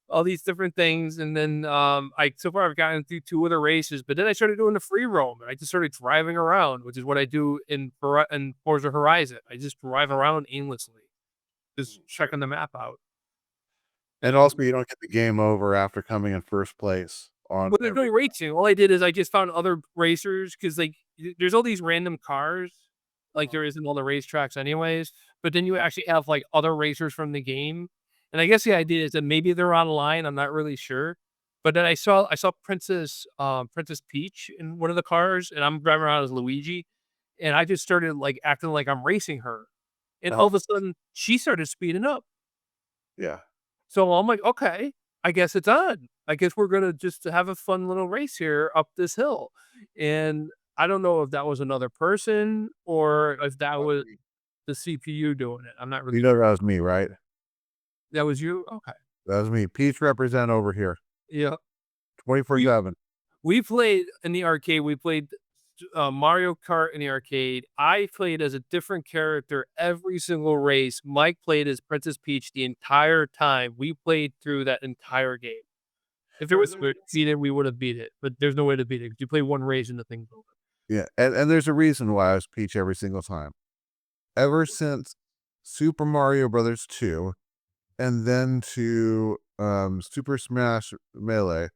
all these different things, and then, so far I've gotten through 2 other races, but then I started doing the free roam, and I just started driving around, which is what I do in Forza Horizon. I just drive around aimlessly, just checking the map out. And also, you don't get the game over after coming in first place on But there's no every. racing. All I did is I just found other racers because like there's all these random cars, like there is in all the racetracks anyways. But then you actually have like other racers from the game, and I guess the idea is that maybe they're online. I'm not really sure. But then I saw Princess Peach in one of the cars, and I'm driving around as Luigi, and I just started like acting like I'm racing her, and all Oh, of a sudden she started speeding up. yeah. So I'm like, "Okay, I guess it's on. I guess we're gonna just have a fun little race here up this hill." And I don't know if that was another person or if that was the CPU doing it. I'm not You really know that was me, right? that was you? Okay. That was me. Peach represent over here, Yeah. We 24/7. we played in the arcade, we played, Mario Kart in the arcade. I played as a different character every single race. Mike played as Princess Peach the entire time. We played through that entire game. If there was a way to beat it, we would have beat it, but there's no way to beat it 'cause you play one race and the thing's over. Yeah, and there's a reason why I was Peach every single time. Ever since Super Mario Brothers 2 and then to, Super Smash Melee,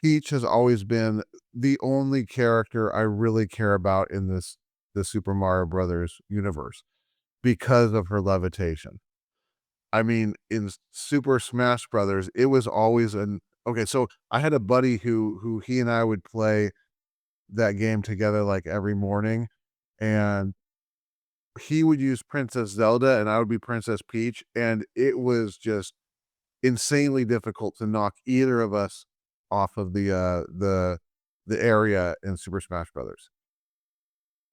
Peach has always been the only character I really care about in the Super Mario Brothers universe because of her levitation. I mean, in Super Smash Brothers, it was always an okay, so I had a buddy who he and I would play that game together, like, every morning, and he would use Princess Zelda, and I would be Princess Peach, and it was just insanely difficult to knock either of us off of the area in Super Smash Brothers,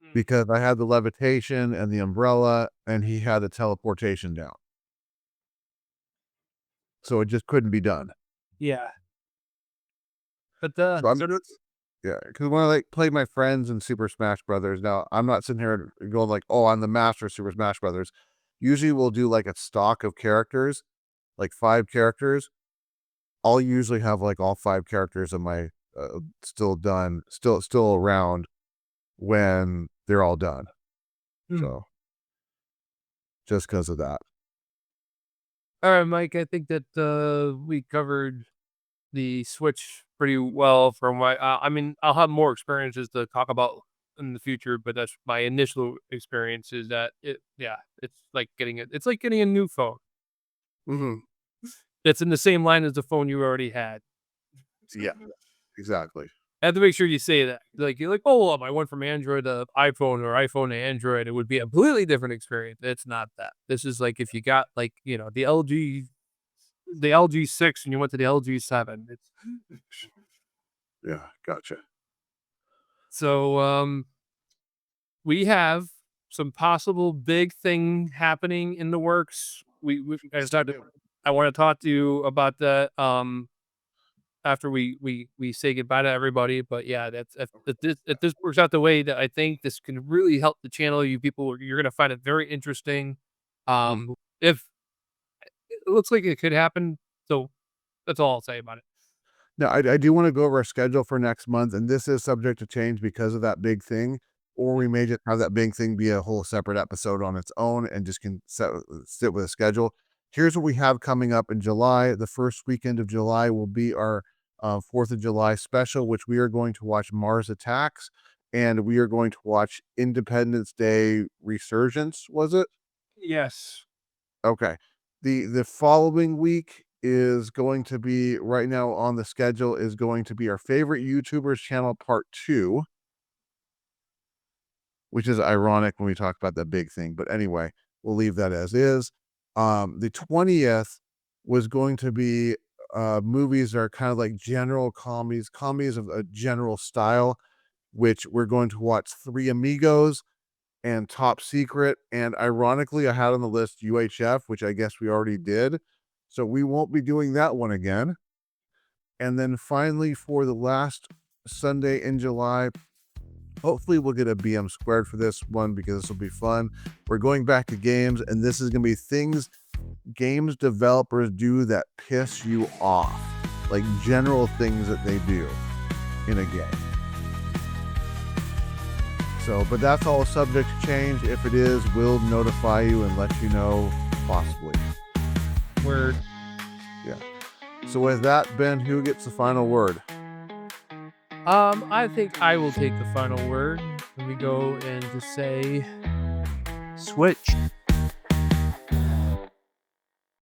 Mm. because I had the levitation and the umbrella, and he had the teleportation down, so it just couldn't be done. Yeah. But, So I'm so do yeah, because when I, like, play my friends in Super Smash Brothers, now, I'm not sitting here going like, "Oh, I'm the master of Super Smash Brothers." Usually, we'll do, like, a stock of characters, like, 5 characters. I'll usually have, like, all 5 characters of my, still done still around when they're all done, Mm. so, just because of that. Alright, Mike, I think that, we covered the Switch pretty well from my I mean, I'll have more experiences to talk about in the future, but that's my initial experience is that it's like getting a new phone. Mhm. That's in the same line as the phone you already had. Yeah, exactly. I have to make sure you say that. Like, you're like, "Oh, well, I went from Android to iPhone or iPhone to Android." It would be a completely different experience. It's not that. This is like if you got like, the LG 6 and you went to the LG 7. It's Yeah, gotcha. so, we have some possible big thing happening in the works. We I Yes, we started do. I wanna talk to you about that, after we say goodbye to everybody, but yeah, that's if this works out the way that I think this can really help the channel, you people you're gonna find it very interesting. Mm. If it looks like it could happen, so that's all I'll say about it. Now, I do wanna go over our schedule for next month, and this is subject to change because of that big thing, or we may just have that big thing be a whole separate episode on its own and just can sit with a schedule. Here's what we have coming up in July. The first weekend of July will be our, 4th of July special, which we are going to watch Mars Attacks, and we are going to watch Independence Day Resurgence, was it? Yes. Okay. The following week is going to be right now on the schedule is going to be our favorite YouTubers channel part 2, which is ironic when we talk about that big thing, but anyway, we'll leave that as is. The 20th was going to be, movies that are kind of like general comedies of a general style, which we're going to watch Three Amigos and Top Secret, and ironically, I had on the list UHF, which I guess we already did, so we won't be doing that one again. And then finally, for the last Sunday in July, hopefully we'll get a BM squared for this one because this will be fun. We're going back to games, and this is going to be things games developers do that piss you off, like general things that they do in a game. So, but that's all subject to change. If it is, we'll notify you and let you know possibly. Word. So with that, Ben, who gets the final word? I think I will take the final word. Let me go and just say switch.